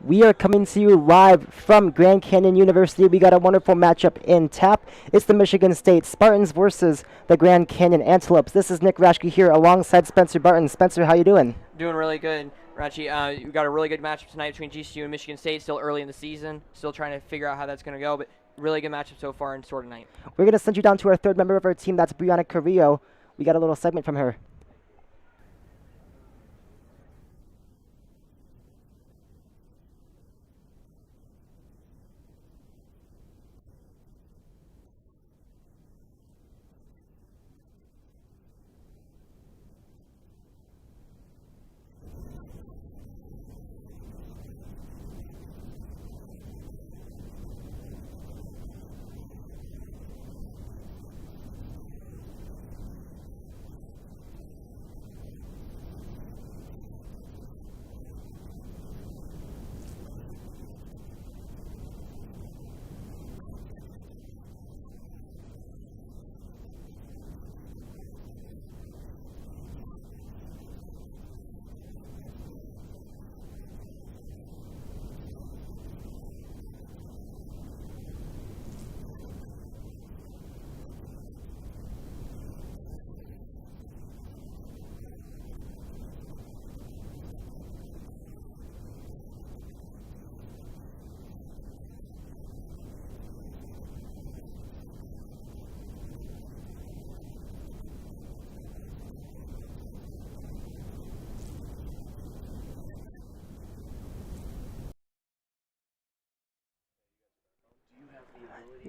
We are coming to you live from Grand Canyon University. We got a wonderful matchup in TAP. It's the Michigan State Spartans versus the Grand Canyon Antelopes. This is Nick Rashke here alongside Spencer Barton. Spencer, how you doing? Doing really good, Rachi. We've got a really good matchup tonight between GCU and Michigan State. Still early in the season. Still trying to figure out how that's going to go, but really good matchup so far in sort of night. We're going to send you down to our third member of our team. That's Brianna Carrillo. We got a little segment from her.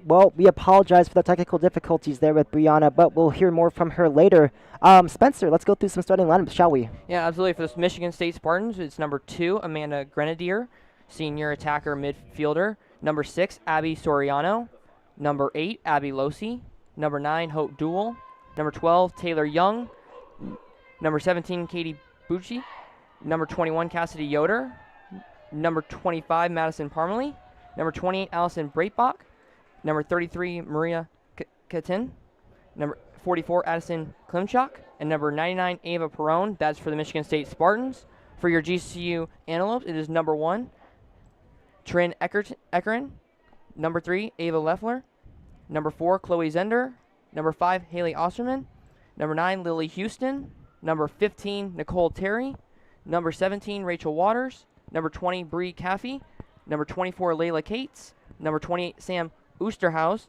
Well, we apologize for the technical difficulties there with Brianna, but we'll hear more from her later. Spencer, let's go through some starting lineups, shall we? Yeah, absolutely. For this Michigan State Spartans, it's number 2, Amanda Grenadier, senior attacker midfielder. Number 6, Abby Soriano. Number 8, Abby Losi. Number 9, Hope Duell. Number 12, Taylor Young. Number 17, Katie Bucci. Number 21, Cassidy Yoder. Number 25, Madison Parmalee. Number 28, Allison Breitbach. Number 33, Maria Katin. Number 44, Addison Klimchuk. And number 99, Ava Perrone. That's for the Michigan State Spartans. For your GCU Antelopes, it is number 1, Trin Eckeren. Number 3, Ava Leffler. Number 4, Chloe Zender. Number 5, Haley Osterman. Number 9, Lily Houston. Number 15, Nicole Terry. Number 17, Rachel Waters. Number 20, Bree Caffey. Number 24, Layla Cates. Number 28, Sam Oosterhaus.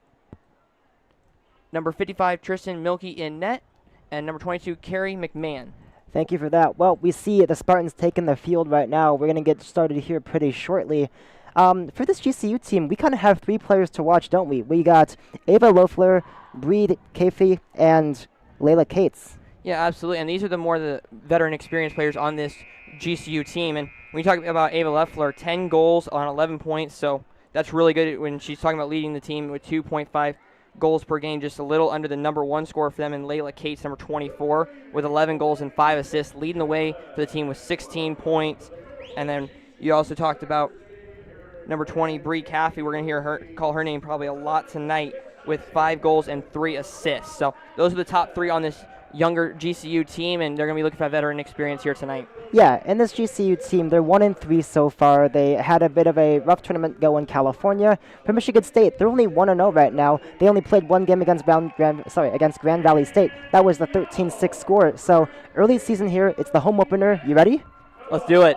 Number 55, Tristan Milkey in net. And number 22, Carrie McMahon. Thank you for that. Well, we see the Spartans taking the field right now. We're going to get started here pretty shortly. For this GCU team, we kind of have 3 players to watch, don't we? We got Ava Loeffler, Bree Caffey, and Layla Cates. Yeah, absolutely. And these are the veteran experienced players on this GCU team. And when you talk about Ava Leffler, 10 goals on 11 points, so that's really good when she's talking about leading the team with 2.5 goals per game, just a little under the number one score for them. And Layla Cates, number 24, with 11 goals and 5 assists, leading the way for the team with 16 points. And then you also talked about number 20, Bree Caffey. We're going to hear her call her name probably a lot tonight with 5 goals and 3 assists. So those are the top 3 on this younger GCU team, and they're going to be looking for that veteran experience here tonight. Yeah, in this GCU team, they're 1-3 so far. They had a bit of a rough tournament go in California. For Michigan State, they're only 1-0 right now. They only played one game against against Grand Valley State. That was the 13-6 score. So early season here, it's the home opener. You ready? Let's do it.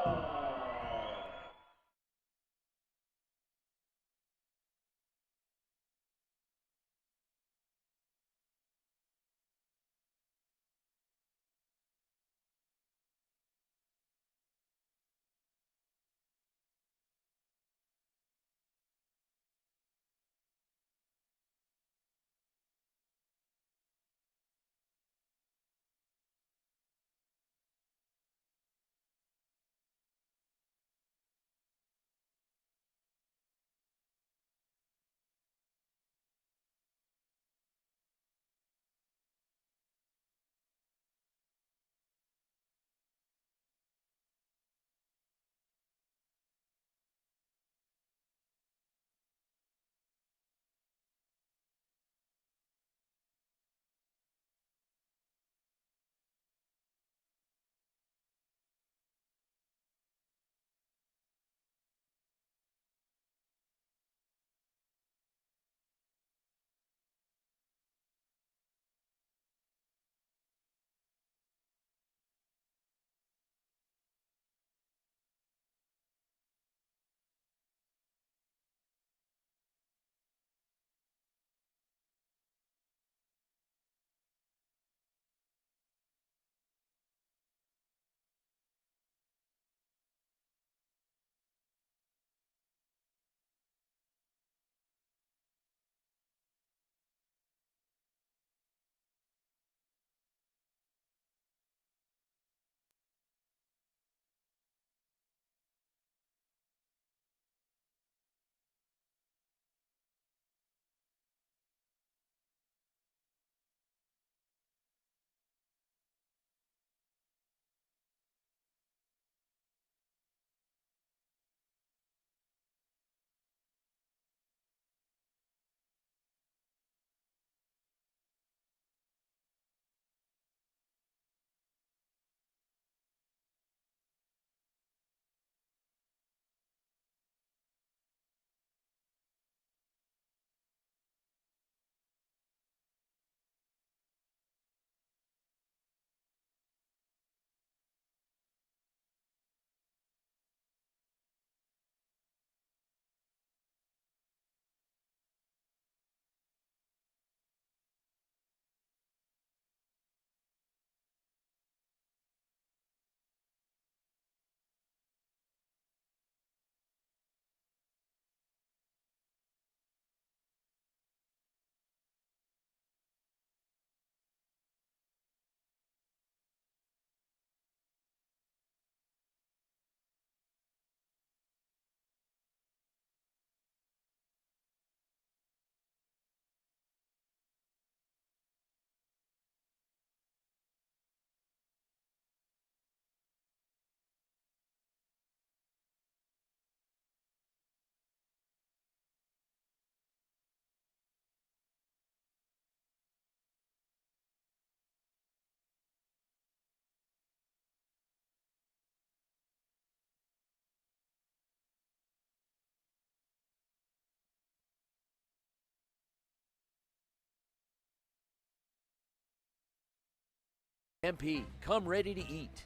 MP, come ready to eat.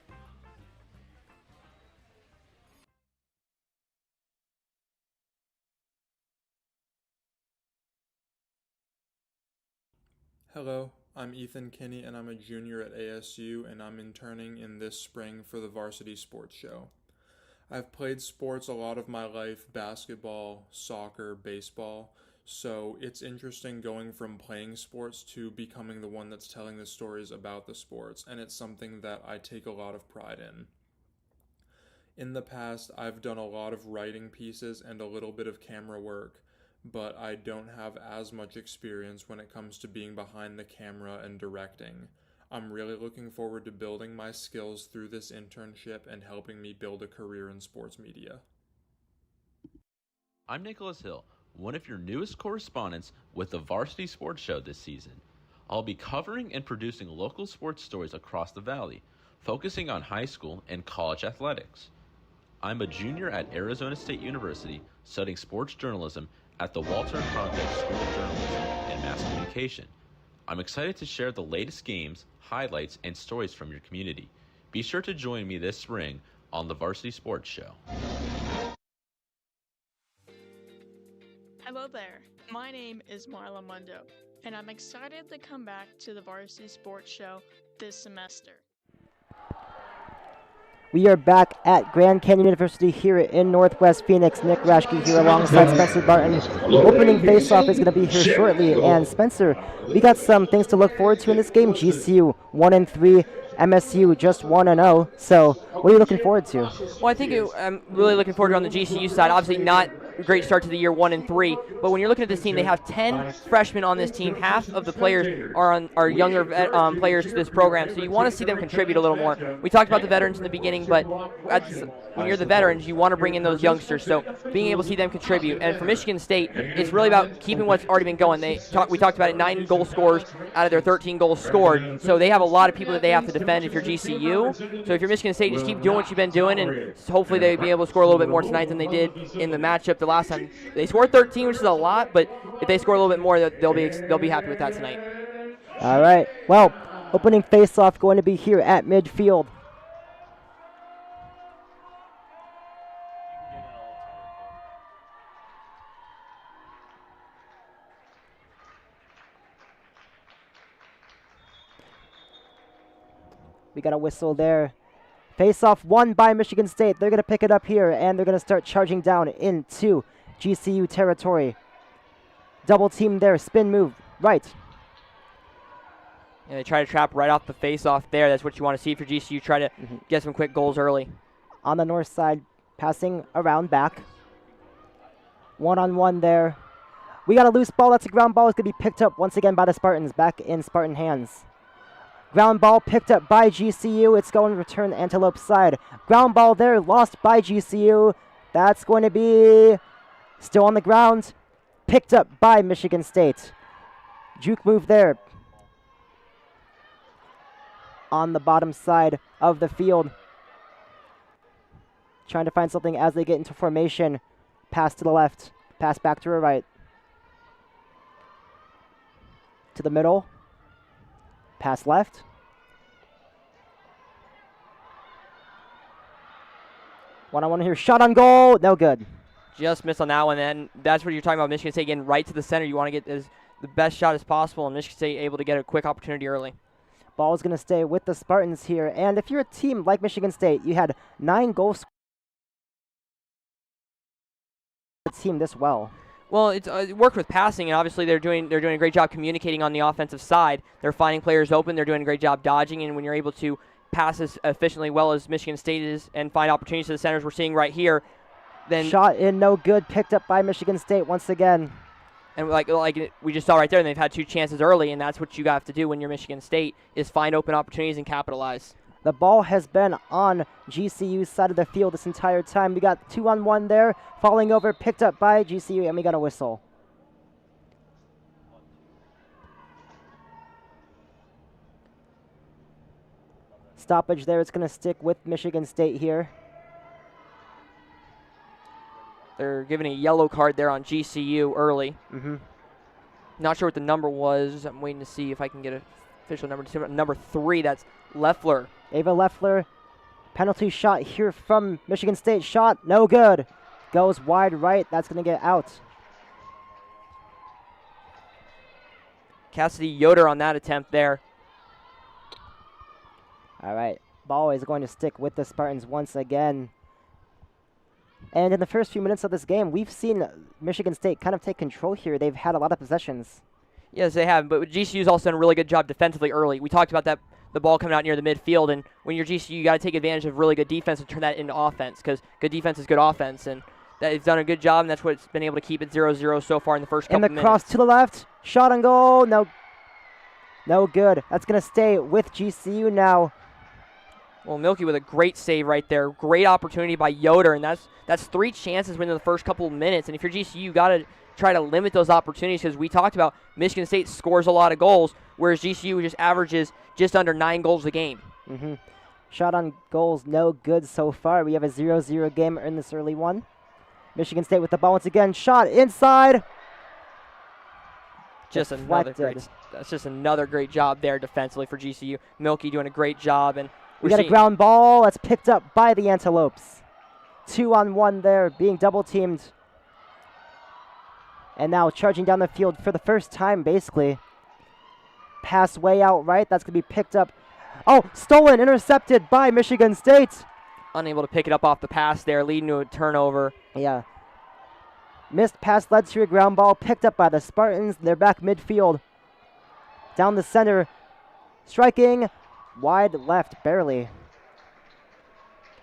Hello, I'm Ethan Kinney and I'm a junior at ASU and I'm interning in this spring for the Varsity Sports Show. I've played sports a lot of my life, basketball, soccer, baseball, So it's interesting going from playing sports to becoming the one that's telling the stories about the sports, and it's something that I take a lot of pride in. In the past, I've done a lot of writing pieces and a little bit of camera work, but I don't have as much experience when it comes to being behind the camera and directing. I'm really looking forward to building my skills through this internship and helping me build a career in sports media. I'm Nicholas Hill, one of your newest correspondents with the Varsity Sports Show this season. I'll be covering and producing local sports stories across the Valley, focusing on high school and college athletics. I'm a junior at Arizona State University studying sports journalism at the Walter and Cronkite School of Journalism and Mass Communication. I'm excited to share the latest games, highlights, and stories from your community. Be sure to join me this spring on the Varsity Sports Show. Hello there, my name is Marla Mundo, and I'm excited to come back to the Varsity Sports Show this semester. We are back at Grand Canyon University here in Northwest Phoenix. Nick Rashke here alongside Spencer Barton. Opening faceoff is going to be here shortly. And Spencer, we got some things to look forward to in this game. GCU 1-3, MSU just 1-0. So what are you looking forward to? Well, I think I'm really looking forward to on the GCU side. Obviously not a great start to the year, 1-3. But when you're looking at this team, they have 10 freshmen on this team. Half of the players are younger players to this program. So you want to see them contribute a little more. We talked about the veterans in the beginning, but when you're the veterans, you want to bring in those youngsters. So being able to see them contribute. And for Michigan State, it's really about keeping what's already been going. We talked about it, 9 goal scorers out of their 13 goals scored. So they have a lot of people that they have to defend if you're GCU. So if you're Michigan State, just keep doing what you've been doing, and hopefully they'll be able to score a little bit more tonight than they did in the matchup the last time. They scored 13, which is a lot, but if they score a little bit more, they'll be happy with that tonight. All right. Well, opening faceoff going to be here at midfield. We got a whistle there. Face-off won by Michigan State. They're going to pick it up here, and they're going to start charging down into GCU territory. Double team there. Spin move. Right. And they try to trap right off the face-off there. That's what you want to see if you're GCU. Try to get some quick goals early. On the north side, passing around back. One-on-one there. We got a loose ball. That's a ground ball. It's going to be picked up once again by the Spartans. Back in Spartan hands. Ground ball picked up by GCU. It's going to return Antelope side. Ground ball there, lost by GCU. That's going to be still on the ground. Picked up by Michigan State. Juke move there. On the bottom side of the field. Trying to find something as they get into formation. Pass to the left. Pass back to her right. To the middle. Pass left. One-on-one here. Shot on goal. No good. Just missed on that one. And that's what you're talking about. Michigan State getting right to the center. You want to get the best shot as possible, and Michigan State able to get a quick opportunity early. Ball is going to stay with the Spartans here. And if you're a team like Michigan State, you had 9 goals. Team this well. Well, it's it worked with passing, and obviously they're doing a great job communicating on the offensive side. They're finding players open. They're doing a great job dodging, and when you're able to pass as efficiently well as Michigan State is and find opportunities to the centers we're seeing right here, then shot in, no good. Picked up by Michigan State once again. And like we just saw right there, they've had 2 chances early, and that's what you have to do when you're Michigan State is find open opportunities and capitalize. The ball has been on GCU's side of the field this entire time. We got 2-on-1 there, falling over, picked up by GCU, and we got a whistle. Stoppage there. It's going to stick with Michigan State here. They're giving a yellow card there on GCU early. Not sure what the number was. I'm waiting to see if I can get an official number. Number 3, that's Leffler. Ava Leffler, penalty shot here from Michigan State. Shot, no good. Goes wide right. That's going to get out. Cassidy Yoder on that attempt there. All right. Ball is going to stick with the Spartans once again. And in the first few minutes of this game, we've seen Michigan State kind of take control here. They've had a lot of possessions. Yes, they have, but GCU's also done a really good job defensively early. We talked about that, the ball coming out near the midfield, and when you're GCU, you got to take advantage of really good defense and turn that into offense, because good defense is good offense, and they've done a good job, and that's what's been able to keep it 0-0 so far in the first couple minutes. And the cross to the left, shot on goal, no good. That's going to stay with GCU now. Well, Milky with a great save right there. Great opportunity by Yoder, and that's 3 chances within the first couple of minutes, and if you're GCU, you got to try to limit those opportunities, because we talked about Michigan State scores a lot of goals, whereas GCU just averages just under 9 goals a game. Shot on goals, no good so far. We have a 0-0 game in this early one. Michigan State with the ball once again. Shot inside. That's just another great job there defensively for GCU. Milky doing a great job, and we got a ground ball that's picked up by the Antelopes. 2-on-1 there, being double teamed. And now charging down the field for the first time, basically. Pass way out right. That's going to be picked up. Oh, stolen, intercepted by Michigan State. Unable to pick it up off the pass there, leading to a turnover. Yeah. Missed pass led to a ground ball, picked up by the Spartans. They're back midfield. Down the center. Striking. Wide left, barely.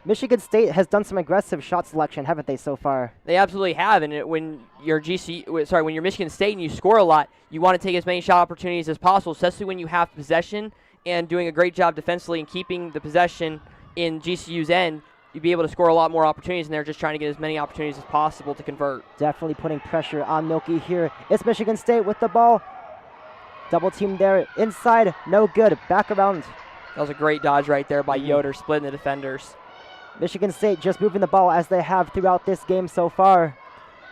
Michigan State has done some aggressive shot selection, haven't they, so far? They absolutely have, and when you're when you're Michigan State and you score a lot, you want to take as many shot opportunities as possible, especially when you have possession and doing a great job defensively and keeping the possession in GCU's end. You'd be able to score a lot more opportunities, and they're just trying to get as many opportunities as possible to convert. Definitely putting pressure on Milky here. It's Michigan State with the ball. Double team there, inside, no good, back around. That was a great dodge right there by Yoder, splitting the defenders. Michigan State just moving the ball as they have throughout this game so far.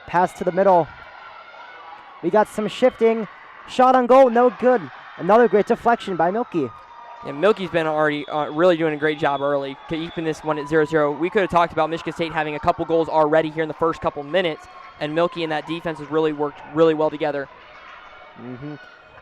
Pass to the middle. We got some shifting. Shot on goal, no good. Another great deflection by Milky. Yeah, Milky's been already really doing a great job early, keeping this one at 0-0. We could have talked about Michigan State having a couple goals already here in the first couple minutes, and Milky and that defense has really worked really well together.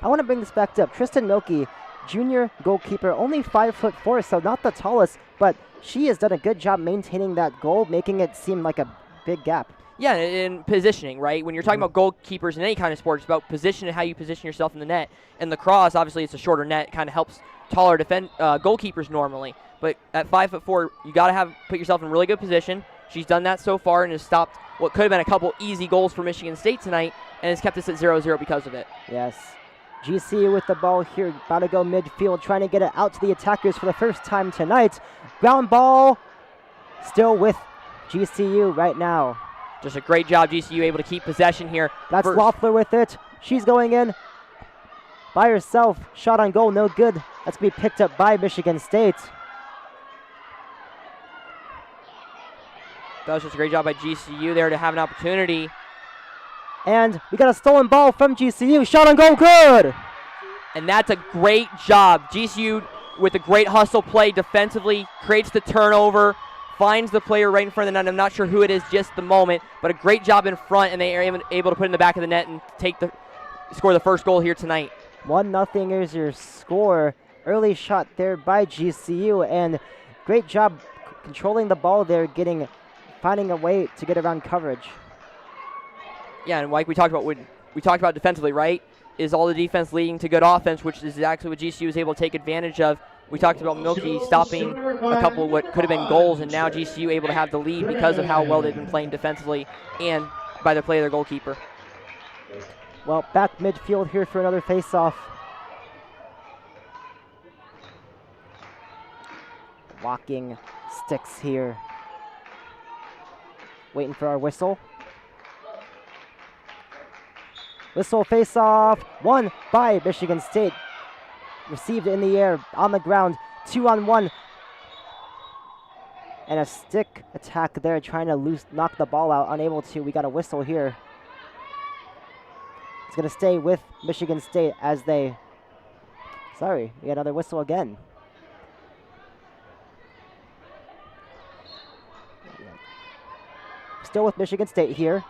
I want to bring this back up. Tristan Milky, junior goalkeeper, only 5'4", so not the tallest, but she has done a good job maintaining that goal, making it seem like a big gap. Yeah, in positioning, right? When you're talking about goalkeepers in any kind of sport, it's about position and how you position yourself in the net. And lacrosse, obviously, it's a shorter net. It kind of helps taller goalkeepers normally. But at 5'4", you got to put yourself in really good position. She's done that so far and has stopped what could have been a couple easy goals for Michigan State tonight, and has kept us at 0-0 because of it. Yes. GCU with the ball here, about to go midfield, trying to get it out to the attackers for the first time tonight. Ground ball, still with GCU right now. Just a great job, GCU able to keep possession here. That's Loeffler with it. She's going in by herself. Shot on goal, no good. That's going to be picked up by Michigan State. That was just a great job by GCU there to have an opportunity. And we got a stolen ball from GCU. Shot on goal, good! And that's a great job. GCU with a great hustle play defensively, creates the turnover, finds the player right in front of the net. I'm not sure who it is just the moment, but a great job in front, and they are able to put it in the back of the net and score the first goal here tonight. 1-0 is your score. Early shot there by GCU, and great job controlling the ball there, finding a way to get around coverage. Yeah, and like we talked about defensively, right? Is all the defense leading to good offense, which is exactly what GCU was able to take advantage of. We talked about Milky stopping a couple of what could have been goals, and now GCU able to have the lead because of how well they've been playing defensively and by the play of their goalkeeper. Well, back midfield here for another face-off. Walking sticks here. Waiting for our whistle. Whistle face-off, won by Michigan State. Received in the air, on the ground, 2-on-1. And a stick attack there, trying to knock the ball out, unable to. We got a whistle here. It's going to stay with Michigan State as they... Sorry, we got another whistle again. Still with Michigan State here.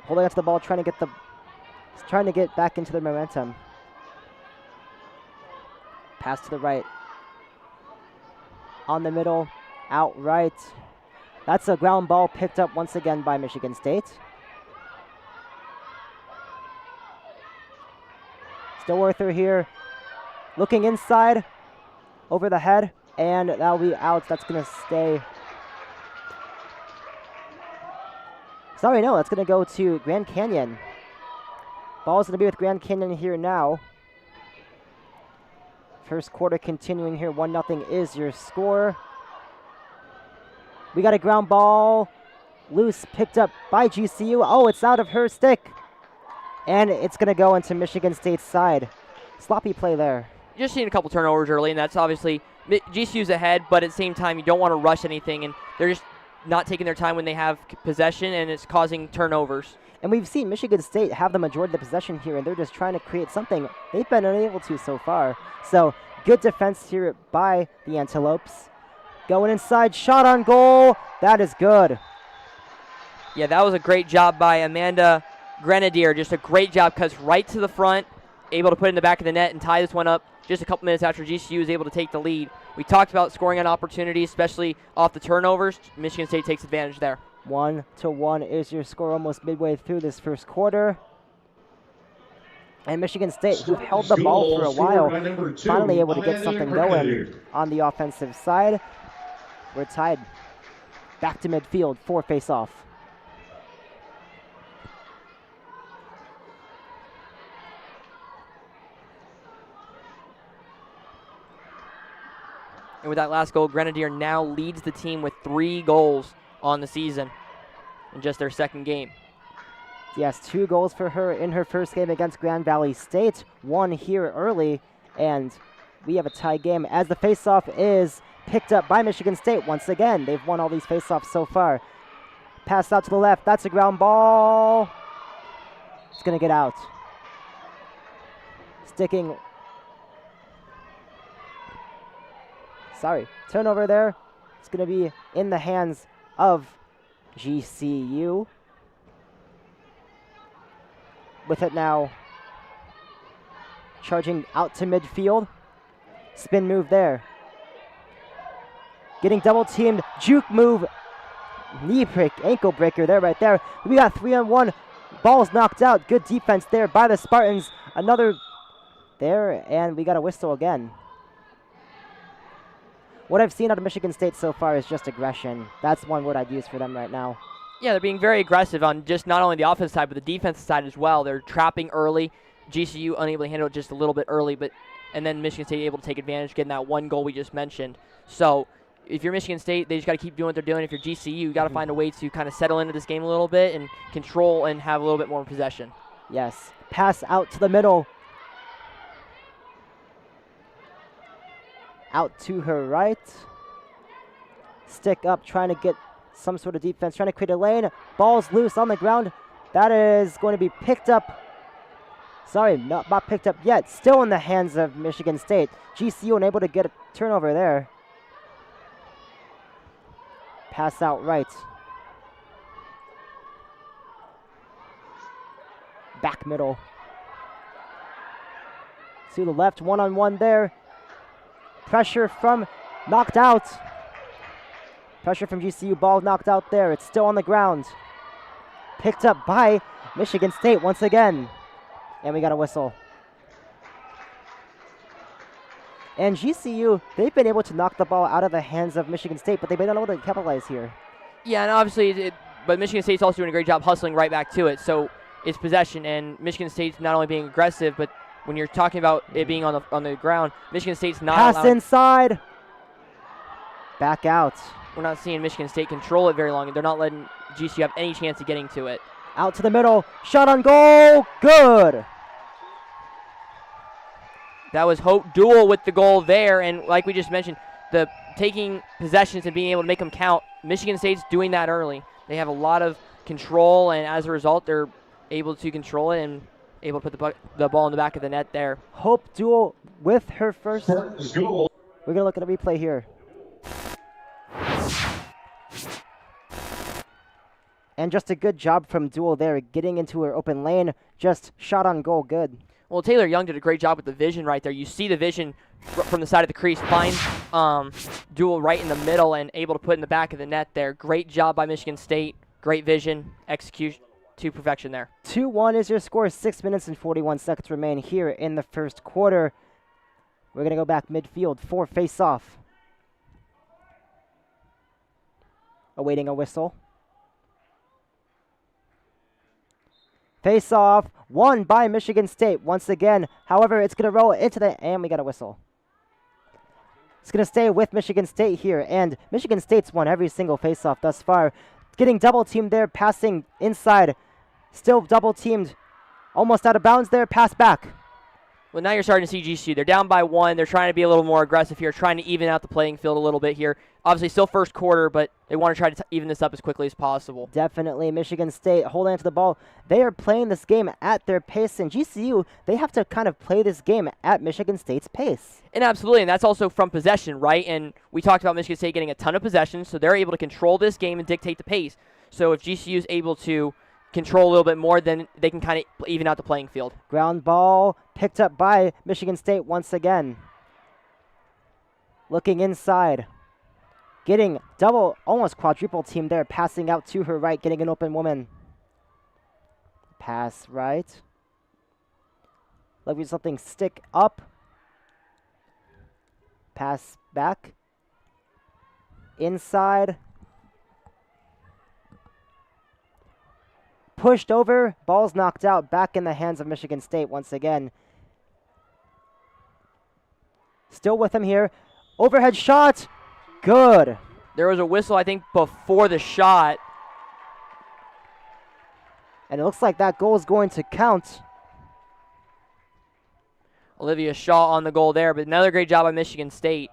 Holding onto the ball, trying to get back into the momentum. Pass to the right. On the middle, out right. That's a ground ball picked up once again by Michigan State. Stillworther here, looking inside, over the head, and that'll be out. That's going to stay. Sorry, no, that's going to go to Grand Canyon. Ball's going to be with Grand Canyon here now. First quarter continuing here, 1-0 is your score. We got a ground ball, loose, picked up by GCU. Oh, it's out of her stick. And it's going to go into Michigan State's side. Sloppy play there. Just seeing a couple turnovers early, and that's obviously GCU's ahead, but at the same time, you don't want to rush anything, and they're just not taking their time when they have possession, and it's causing turnovers. And we've seen Michigan State have the majority of the possession here, and they're just trying to create something they've been unable to so far. So, good defense here by the Antelopes. Going inside, shot on goal. That is good. Yeah, that was a great job by Amanda Grenadier. Just a great job, cuts right to the front, able to put it in the back of the net and tie this one up just a couple minutes after GCU was able to take the lead. We talked about scoring on opportunities, especially off the turnovers. Michigan State takes advantage there. 1-1 is your score almost midway through this first quarter. And Michigan State, who held the ball for a while, finally able to get something going on the offensive side. We're tied. Back to midfield, 4 face-off. And with that last goal, Grenadier now leads the team with 3 goals on the season in just their second game. Yes, 2 goals for her in her first game against Grand Valley State. 1 here early, and we have a tie game as the face-off is picked up by Michigan State once again. They've won all these face-offs so far. Pass out to the left. That's a ground ball. It's going to get out. Sticking. Sorry. Turnover there. It's going to be in the hands of GCU. With it now. Charging out to midfield. Spin move there. Getting double teamed. Juke move. Knee break, ankle breaker there, right there. We got 3-on-1. Ball's knocked out. Good defense there by the Spartans. Another there, and we got a whistle again. What I've seen out of Michigan State so far is just aggression. That's one word I'd use for them right now. Yeah, they're being very aggressive on just not only the offensive side, but the defensive side as well. They're trapping early. GCU unable to handle it just a little bit early, and then Michigan State able to take advantage, getting that 1 goal we just mentioned. So if you're Michigan State, they just got to keep doing what they're doing. If you're GCU, you got to find a way to kind of settle into this game a little bit and control and have a little bit more possession. Yes. Pass out to the middle. Out to her right. Stick up, trying to get some sort of defense, trying to create a lane. Ball's loose on the ground. That is going to be picked up. Sorry, not picked up yet. Still in the hands of Michigan State. GCU unable to get a turnover there. Pass out right. Back middle. To the left, 1-on-1 there. Pressure from knocked out. Pressure from GCU, ball knocked out there. It's still on the ground. Picked up by Michigan State once again. And we got a whistle. And GCU, they've been able to knock the ball out of the hands of Michigan State, but they've been able to capitalize here. Yeah, and obviously, but Michigan State's also doing a great job hustling right back to it. So it's possession, and Michigan State's not only being aggressive, but when you're talking about it being on the ground, Michigan State's not Pass allowing, inside. Back out. we're not seeing Michigan State control it very long, and they're not letting GCU have any chance of getting to it. Out to the middle. Shot on goal. Good. That was Hope Duel with the goal there, and like we just mentioned, the taking possessions and being able to make them count, Michigan State's doing that early. They have a lot of control, and as a result, they're able to control it and able to put the ball in the back of the net there. Hope Duel with her first goal. We're going to look at a replay here. And just a good job from Duel there, getting into her open lane. Just shot on goal, good. Well, Taylor Young did a great job with the vision right there. You see the vision from the side of the crease, finds Duel right in the middle and able to put in the back of the net there. Great job by Michigan State. Great vision, execution to perfection there. 2-1 is your score. 6 minutes and 41 seconds remain here in the first quarter. We're going to go back midfield for face-off. Awaiting a whistle. Face-off, won by Michigan State once again. However, it's going to roll into and we got a whistle. It's going to stay with Michigan State here, and Michigan State's won every single face-off thus far. Getting double-teamed there, passing inside. Still double-teamed. Almost out of bounds there, pass back. Well, now you're starting to see GCU. They're down by 1. They're trying to be a little more aggressive here, trying to even out the playing field a little bit here. Obviously, still first quarter, but they want to try to even this up as quickly as possible. Definitely. Michigan State holding onto the ball. They are playing this game at their pace, and GCU, they have to kind of play this game at Michigan State's pace. And absolutely, and that's also from possession, right? And we talked about Michigan State getting a ton of possession, so they're able to control this game and dictate the pace. So if GCU is able to control a little bit more, then they can kind of even out the playing field. Ground ball picked up by Michigan State once again. Looking inside. Getting double, almost quadruple team there, passing out to her right, getting an open woman. Pass right. Looking for something stick up. Pass back. Inside. Pushed over, ball's knocked out, back in the hands of Michigan State once again. Still with him here. Overhead shot, good. There was a whistle, I think, before the shot. And it looks like that goal is going to count. Olivia Shaw on the goal there, but another great job by Michigan State.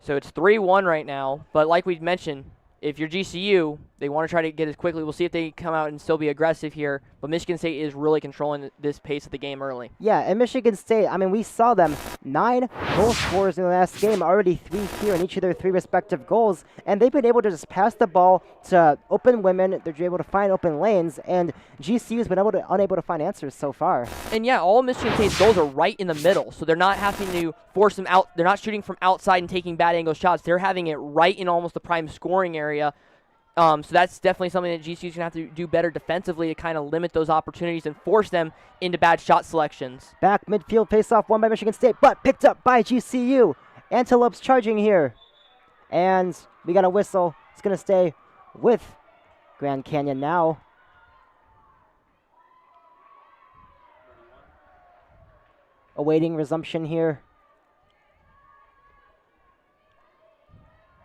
So it's 3-1 right now, but like we mentioned, if you're GCU, they want to try to get it quickly. We'll see if they come out and still be aggressive here. But Michigan State is really controlling this pace of the game early. Yeah, and Michigan State, I mean, we saw them 9 goal scorers in the last game, already 3 here in each of their 3 respective goals. And they've been able to just pass the ball to open women. They're able to find open lanes. And GCU's been unable to find answers so far. And yeah, all of Michigan State's goals are right in the middle. So they're not having to force them out. They're not shooting from outside and taking bad angle shots. They're having it right in almost the prime scoring area. So that's definitely something that GCU's going to have to do better defensively to kind of limit those opportunities and force them into bad shot selections. Back midfield face-off won by Michigan State, but picked up by GCU. Antelopes charging here. And we got a whistle. It's going to stay with Grand Canyon now. Awaiting resumption here.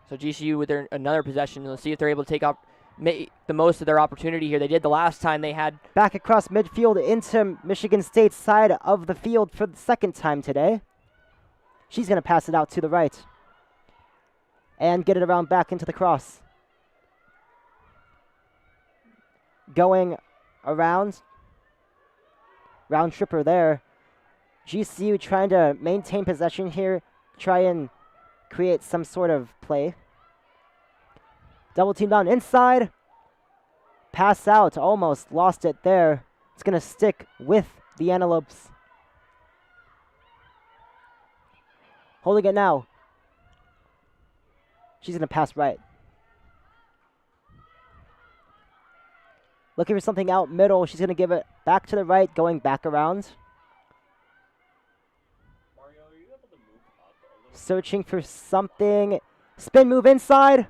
So GCU with another possession. Let's see if they're able to make the most of their opportunity here. They did the last time they had. Back across midfield into Michigan State's side of the field for the second time today. She's going to pass it out to the right. And get it around back into the cross. Going around. Round tripper there. GCU trying to maintain possession here. Try and create some sort of play. Double team down inside. Pass out. Almost lost it there. It's going to stick with the Antelopes. Holding it now. She's going to pass right. Looking for something out middle. She's going to give it back to the right, going back around. Searching for something. Spin move inside.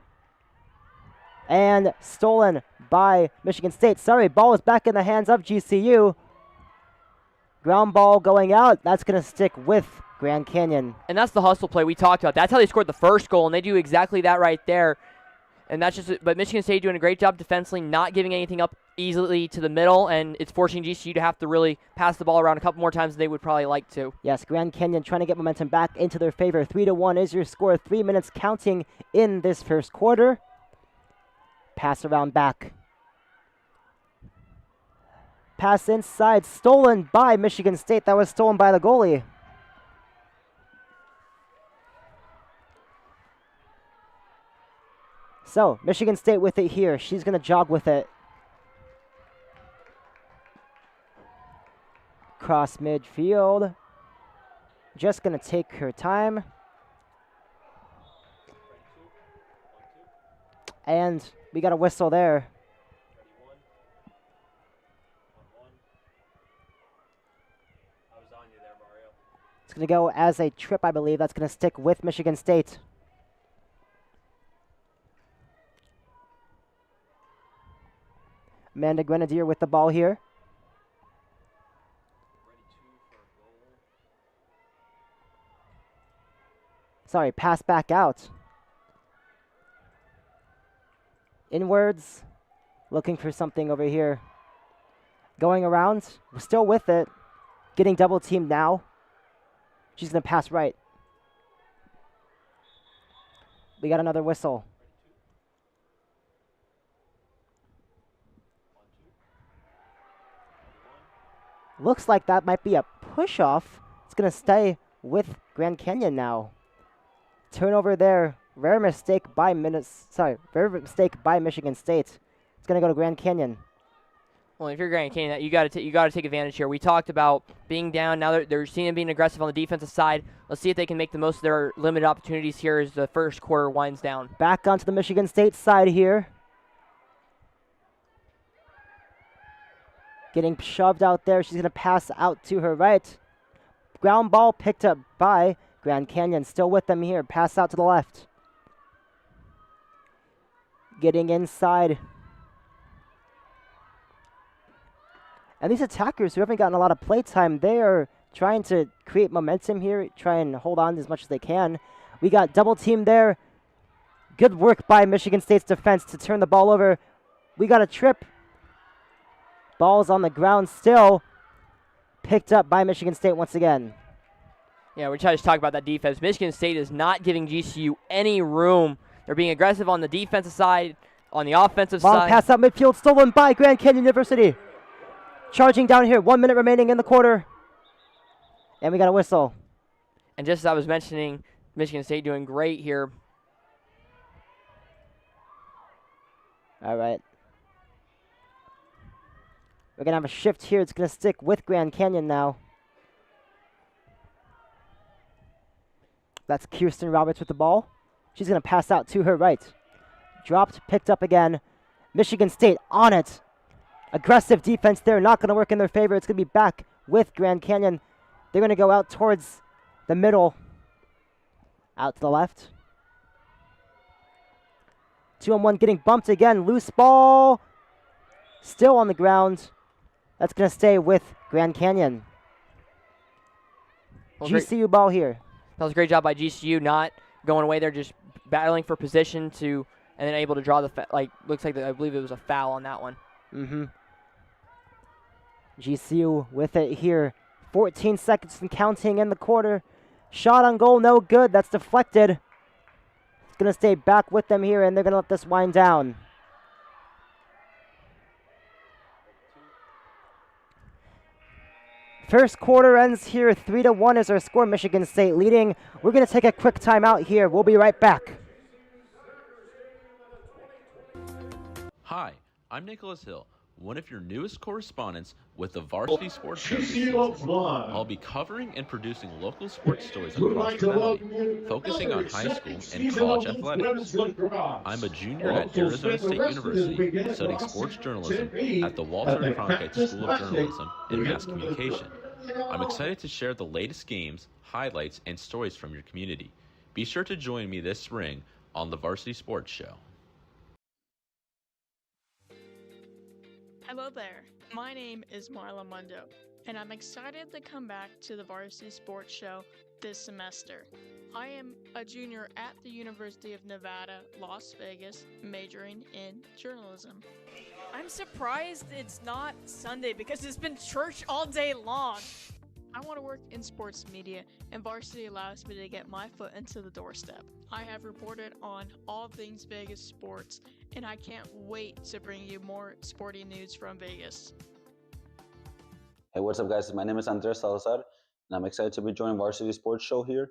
And stolen by Michigan State. Sorry, ball is back in the hands of GCU. Ground ball going out. That's going to stick with Grand Canyon. And that's the hustle play we talked about. That's how they scored the first goal, and they do exactly that right there. And that's just, but Michigan State doing a great job defensively, not giving anything up easily to the middle, and it's forcing GCU to have to really pass the ball around a couple more times than they would probably like to. Yes, Grand Canyon trying to get momentum back into their favor. 3-1 is your score. 3 minutes counting in this first quarter. Pass around back. Pass inside, stolen by Michigan State. That was stolen by the goalie. So, Michigan State with it here. She's going to jog with it. Cross midfield. Just going to take her time. And we got a whistle there. It's going to go as a trip, I believe. That's going to stick with Michigan State. Amanda Grenadier with the ball here. Sorry, pass back out. Inwards. Looking for something over here. Going around. We're still with it. Getting double teamed now. She's going to pass right. We got another whistle. Looks like that might be a push-off. It's going to stay with Grand Canyon now. Turnover there. Rare mistake by Michigan State. It's going to go to Grand Canyon. Well, if you're Grand Canyon, you got to take advantage here. We talked about being down. Now they're seeing them being aggressive on the defensive side. Let's see if they can make the most of their limited opportunities here as the first quarter winds down. Back onto the Michigan State side here. Getting shoved out there. She's going to pass out to her right. Ground ball picked up by Grand Canyon. Still with them here. Pass out to the left. Getting inside. And these attackers who haven't gotten a lot of play time, they are trying to create momentum here, try and hold on as much as they can. We got double team there. Good work by Michigan State's defense to turn the ball over. We got a trip. Ball's on the ground still. Picked up by Michigan State once again. Yeah, we're trying to talk about that defense. Michigan State is not giving GCU any room. They're being aggressive on the defensive side, on the offensive Long side. pass out midfield, stolen by Grand Canyon University. Charging down here, 1 minute remaining in the quarter. And we got a whistle. And just as I was mentioning, Michigan State doing great here. All right. We're going to have a shift here. It's going to stick with Grand Canyon now. That's Kirsten Roberts with the ball. She's going to pass out to her right. Dropped, picked up again. Michigan State on it. Aggressive defense there, not going to work in their favor. It's going to be back with Grand Canyon. They're going to go out towards the middle. Out to the left. 2-on-1 getting bumped again. Loose ball. Still on the ground. That's going to stay with Grand Canyon. Well, GCU ball here. That was a great job by GCU, not going away there, just battling for position to, and then able to draw the, looks like I believe it was a foul on that one. GCU with it here. 14 seconds and counting in the quarter. Shot on goal, no good. That's deflected. It's going to stay back with them here, and they're going to let this wind down. First quarter ends here 3-1 is our score. Michigan State leading. We're going to take a quick timeout here. We'll be right back. Hi, I'm Nicholas Hill, one of your newest correspondents with the Varsity Sports Show this season. I'll be covering and producing local sports stories across the valley, focusing on high school and college athletics. I'm a junior at Arizona State University, studying sports journalism at the Walter Cronkite School of Journalism and Mass Communication. I'm excited to share the latest games, highlights, and stories from your community. Be sure to join me this spring on the Varsity Sports Show. Hello there, my name is Marla Mundo, and I'm excited to come back to the Varsity Sports Show this semester. I am a junior at the University of Nevada, Las Vegas, majoring in journalism. I'm surprised it's not Sunday because it's been church all day long. I want to work in sports media, and varsity allows me to get my foot into the doorstep. I have reported on all things Vegas sports, and I can't wait to bring you more sporting news from Vegas. Hey, what's up, guys? My name is Andres Salazar, and I'm excited to be joining Varsity Sports Show here.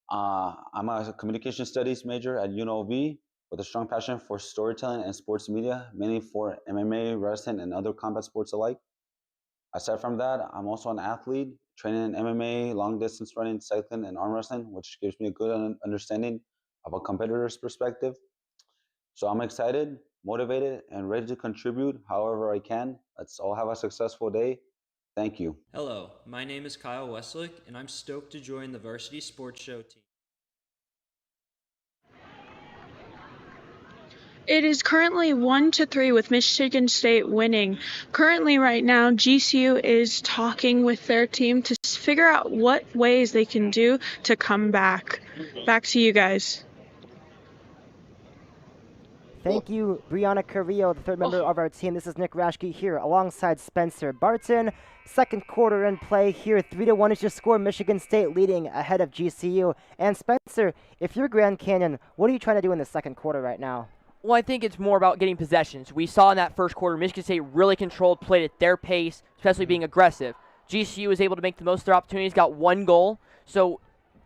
I'm a communication studies major at UNLV with a strong passion for storytelling and sports media, mainly for MMA, wrestling, and other combat sports alike. Aside from that, I'm also an athlete, training in MMA, long distance running, cycling, and arm wrestling, which gives me a good understanding of a competitor's perspective. So I'm excited, motivated, and ready to contribute however I can. Let's all have a successful day. Thank you. Hello, my name is Kyle Westlick, and I'm stoked to join the Varsity Sports Show team. It is currently 1-3 with Michigan State winning. Currently, right now, GCU is talking with their team to figure out what ways they can do to come back. Back to you guys. Thank you, Brianna Carrillo, the third member of our team. This is Nick Rashke here alongside Spencer Barton. Second quarter in play here. 3-1 is your score. Michigan State leading ahead of GCU. And Spencer, if you're Grand Canyon, what are you trying to do in the second quarter right now? Well, I think it's more about getting possessions. We saw in that first quarter, Michigan State really controlled, played at their pace, especially being aggressive. GCU was able to make the most of their opportunities, got one goal. So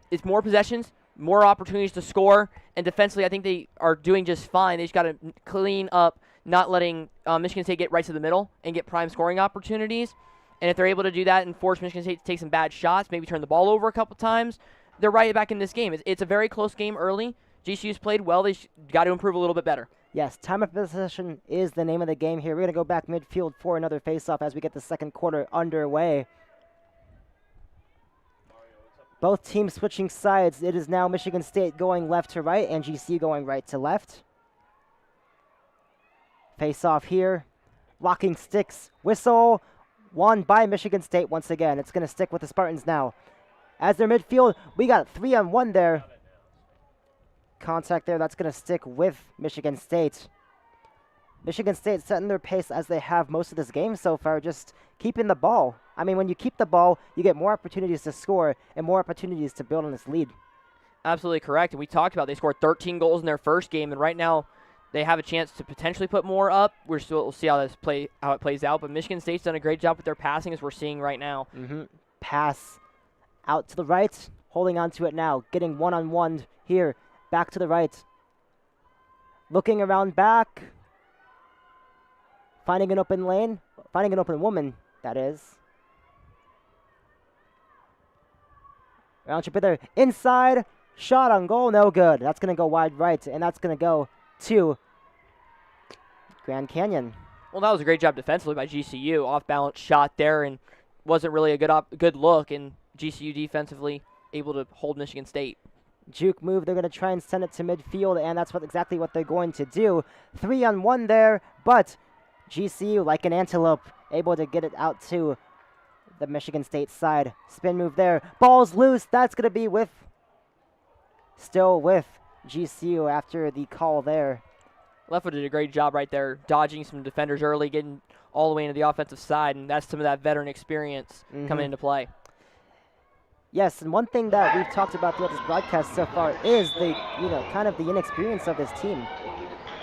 it's more possessions, more opportunities to score, and defensively I think they are doing just fine. They just got to clean up, not letting Michigan State get right to the middle and get prime scoring opportunities. And if they're able to do that and force Michigan State to take some bad shots, maybe turn the ball over a couple times, they're right back in this game. It's a very close game early. GCU's played well. They got to improve a little bit better. Yes, time of possession is the name of the game here. We're going to go back midfield for another faceoff as we get the second quarter underway. Both teams switching sides. It is now Michigan State going left to right and GCU going right to left. Face-off here. Locking sticks. Whistle. Won by Michigan State once again. It's going to stick with the Spartans now. As their midfield, we got 3-on-1 there. Contact there. That's going to stick with Michigan State. Michigan State setting their pace as they have most of this game so far, just keeping the ball. I mean, when you keep the ball, you get more opportunities to score and more opportunities to build on this lead. Absolutely correct. And we talked about they scored 13 goals in their first game, and right now they have a chance to potentially put more up. We'll see how it plays out. But Michigan State's done a great job with their passing, as we're seeing right now. Pass out to the right, holding on to it now, getting one-on-one here, back to the right. Looking around back. Finding an open lane. Finding an open woman, that is. Round trip there. Inside. Shot on goal. No good. That's going to go wide right. And that's going to go to Grand Canyon. Well, that was a great job defensively by GCU. Off-balance shot there and wasn't really a good look. And GCU defensively able to hold Michigan State. Juke move. They're going to try and send it to midfield. And that's exactly what they're going to do. 3-on-1 there. But GCU, like an antelope, able to get it out to the Michigan State side. Spin move there. Ball's loose. That's going to be still with GCU after the call there. Leftwood did a great job right there, dodging some defenders early, getting all the way into the offensive side, and that's some of that veteran experience coming into play. Yes, and one thing that we've talked about throughout this broadcast so far is the, kind of the inexperience of this team.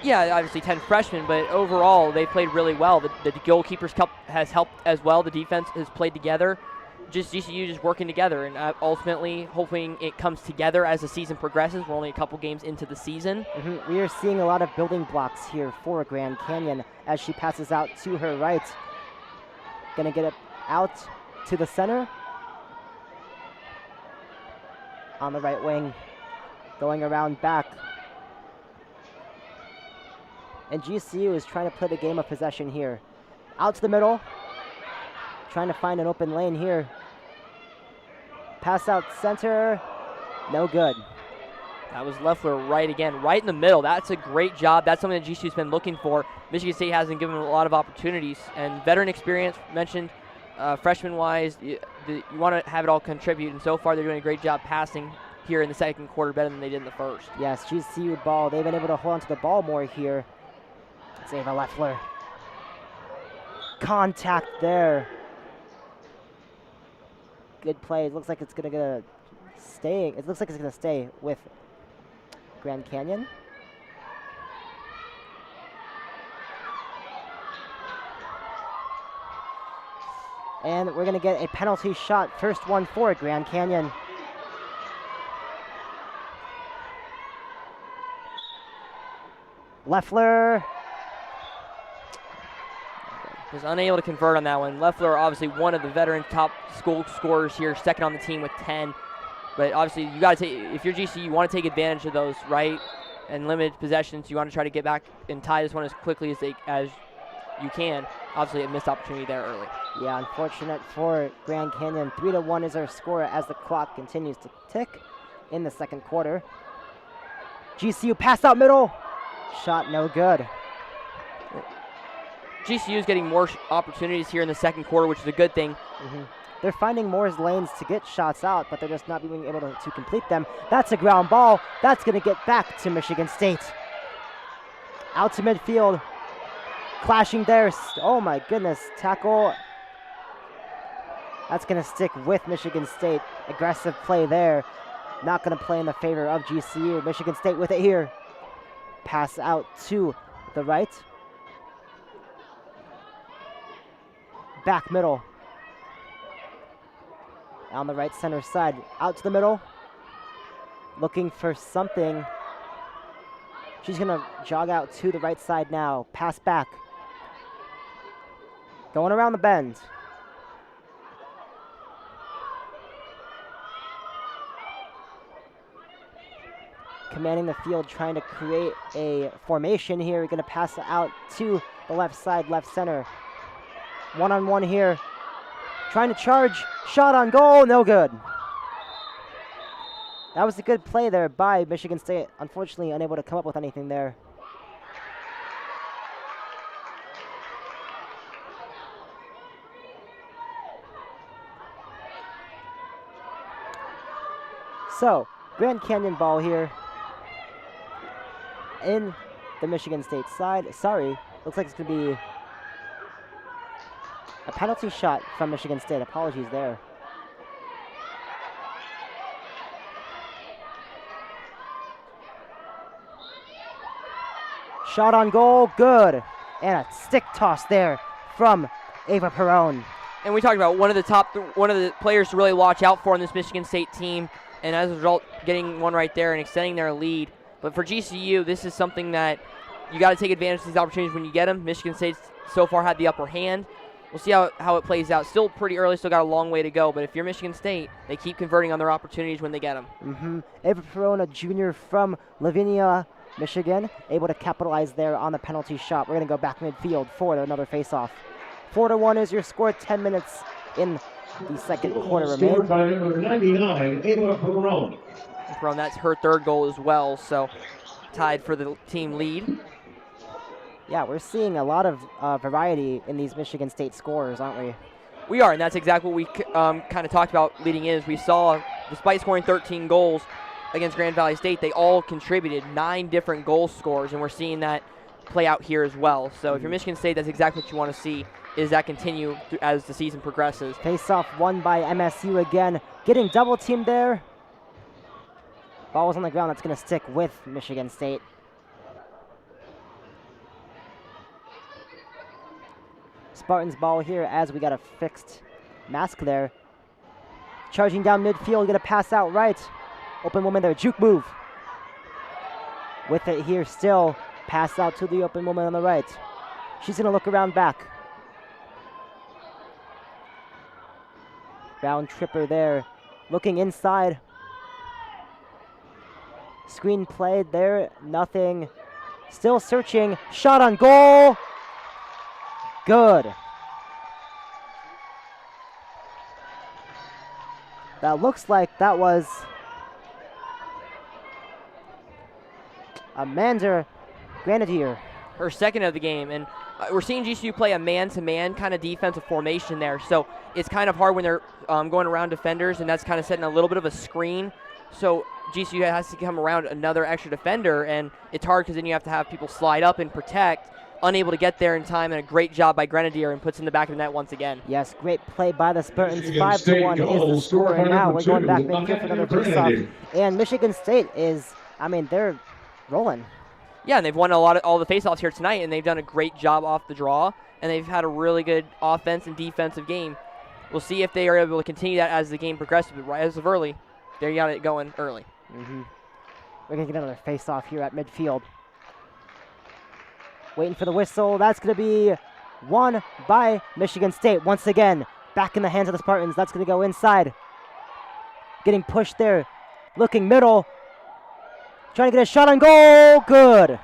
Yeah, obviously 10 freshmen, but overall they played really well. The goalkeepers cup has helped as well. The defense has played together. Just GCU just working together, and ultimately hoping it comes together as the season progresses. We're only a couple games into the season. We are seeing a lot of building blocks here for Grand Canyon as she passes out to her right. Gonna get it out to the center. On the right wing. Going around back. And GCU is trying to play the game of possession here. Out to the middle. Trying to find an open lane here. Pass out center. No good. That was Leffler right again, right in the middle. That's a great job. That's something that GCU's been looking for. Michigan State hasn't given them a lot of opportunities. And veteran experience mentioned, freshman-wise, you want to have it all contribute. And so far they're doing a great job passing here in the second quarter, better than they did in the first. Yes, GCU ball. They've been able to hold on to the ball more here. Save a Leffler. Contact there. Good play. It looks like it's gonna stay. It looks like it's gonna stay with Grand Canyon. And we're gonna get a penalty shot. First one for Grand Canyon. Leffler. Was unable to convert on that one. Leffler, obviously one of the veteran top school scorers here, second on the team with 10. But obviously, you got to take, if you're GC, you want to take advantage of those, right? And limited possessions, you want to try to get back and tie this one as quickly as you can. Obviously, a missed opportunity there early. Yeah, unfortunate for Grand Canyon. 3-1 is our score as the clock continues to tick in the second quarter. GCU pass out middle. Shot no good. GCU is getting more opportunities here in the second quarter, which is a good thing. They're finding more lanes to get shots out, but they're just not being able to complete them. That's a ground ball. That's going to get back to Michigan State. Out to midfield. Clashing there. Oh my goodness. Tackle. That's going to stick with Michigan State. Aggressive play there. Not going to play in the favor of GCU. Michigan State with it here. Pass out to the right. Back middle. On the right center side. Out to the middle. Looking for something. She's going to jog out to the right side now. Pass back. Going around the bend. Commanding the field, trying to create a formation here. We're going to pass it out to the left side, left center. One-on-one here. Trying to charge. Shot on goal. No good. That was a good play there by Michigan State. Unfortunately, unable to come up with anything there. So, Grand Canyon ball here in the Michigan State side. Sorry, looks like it's going to be a penalty shot from Michigan State. Apologies there. Shot on goal, good. And a stick toss there from Ava Perone. And we talked about one of the players to really watch out for in this Michigan State team, and as a result, getting one right there and extending their lead. But for GCU, this is something that you got to take advantage of these opportunities when you get them. Michigan State's so far had the upper hand. We'll see how it plays out. Still pretty early, still got a long way to go. But if you're Michigan State, they keep converting on their opportunities when they get them. Ava Perone, a junior from Lavinia, Michigan, able to capitalize there on the penalty shot. We're going to go back midfield for another face-off. 4-1 is your score. 10 minutes in the second quarter remain. By number 99, Ava Perone. Perone, that's her third goal as well, so tied for the team lead. Yeah, we're seeing a lot of variety in these Michigan State scores, aren't we? We are, and that's exactly what we kind of talked about leading in. As we saw, despite scoring 13 goals against Grand Valley State, they all contributed 9 different goal scores, and we're seeing that play out here as well. So if you're Michigan State, that's exactly what you want to see, is that continue as the season progresses. Face-off won by MSU again. Getting double-teamed there. Ball was on the ground. That's going to stick with Michigan State. Spartans ball here as we got a fixed mask there. Charging down midfield, gonna pass out right. Open woman there, juke move. With it here still, pass out to the open woman on the right. She's gonna look around back. Round tripper there, looking inside. Screen played there, nothing. Still searching, shot on goal. Good. That looks like that was Amanda Grenadier. Her second of the game, and we're seeing GCU play a man-to-man kind of defensive formation there, so it's kind of hard when they're going around defenders, and that's kind of setting a little bit of a screen. So GCU has to come around another extra defender, and it's hard because then you have to have people slide up and protect. Unable to get there in time, and a great job by Grenadier, and puts in the back of the net once again. Yes, great play by the Spartans. 5-1 is the score, and now we're going back midfield for another face-off. And Michigan State is, they're rolling. Yeah, and they've won all the face-offs here tonight, and they've done a great job off the draw, and they've had a really good offense and defensive game. We'll see if they are able to continue that as the game progresses, but right as of early, they got it going early. We're going to get another face-off here at midfield. Waiting for the whistle. That's going to be won by Michigan State. Once again, back in the hands of the Spartans. That's going to go inside. Getting pushed there. Looking middle. Trying to get a shot on goal. Good.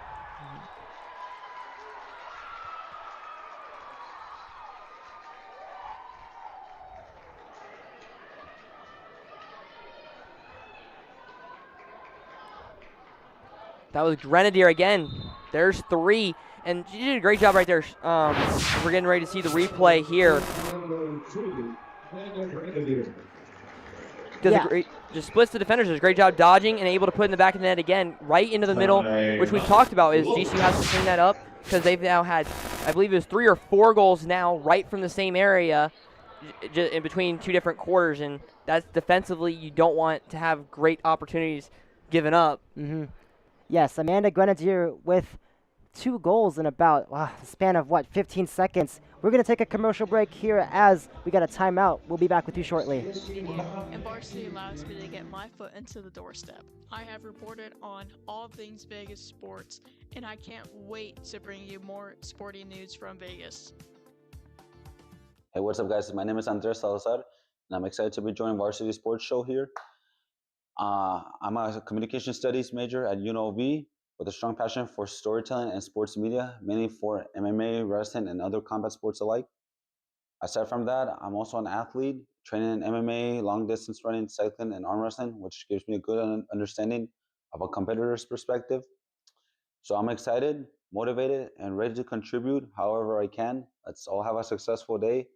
That was Grenadier again. There's 3. And she did a great job right there. We're getting ready to see the replay here. Just splits the defenders. Does a great job dodging and able to put in the back of the net again, right into the middle, which we've talked about is GCU has to clean that up because they've now had, I believe it was 3 or 4 goals now right from the same area in between 2 different quarters, and that's defensively you don't want to have great opportunities given up. Yes, Amanda Grenadier with 2 goals in about a span of 15 seconds. We're going to take a commercial break here as we got a timeout. We'll be back with you shortly. And varsity allows me to get my foot into the doorstep. I have reported on all things Vegas sports, and I can't wait to bring you more sporting news from Vegas. Hey, what's up, guys? My name is Andres Salazar, and I'm excited to be joining Varsity Sports Show here. I'm a communication studies major at UNLV with a strong passion for storytelling and sports media, mainly for MMA, wrestling, and other combat sports alike. Aside from that, I'm also an athlete, training in MMA, long distance running, cycling, and arm wrestling, which gives me a good understanding of a competitor's perspective. So I'm excited, motivated, and ready to contribute however I can. Let's all have a successful day.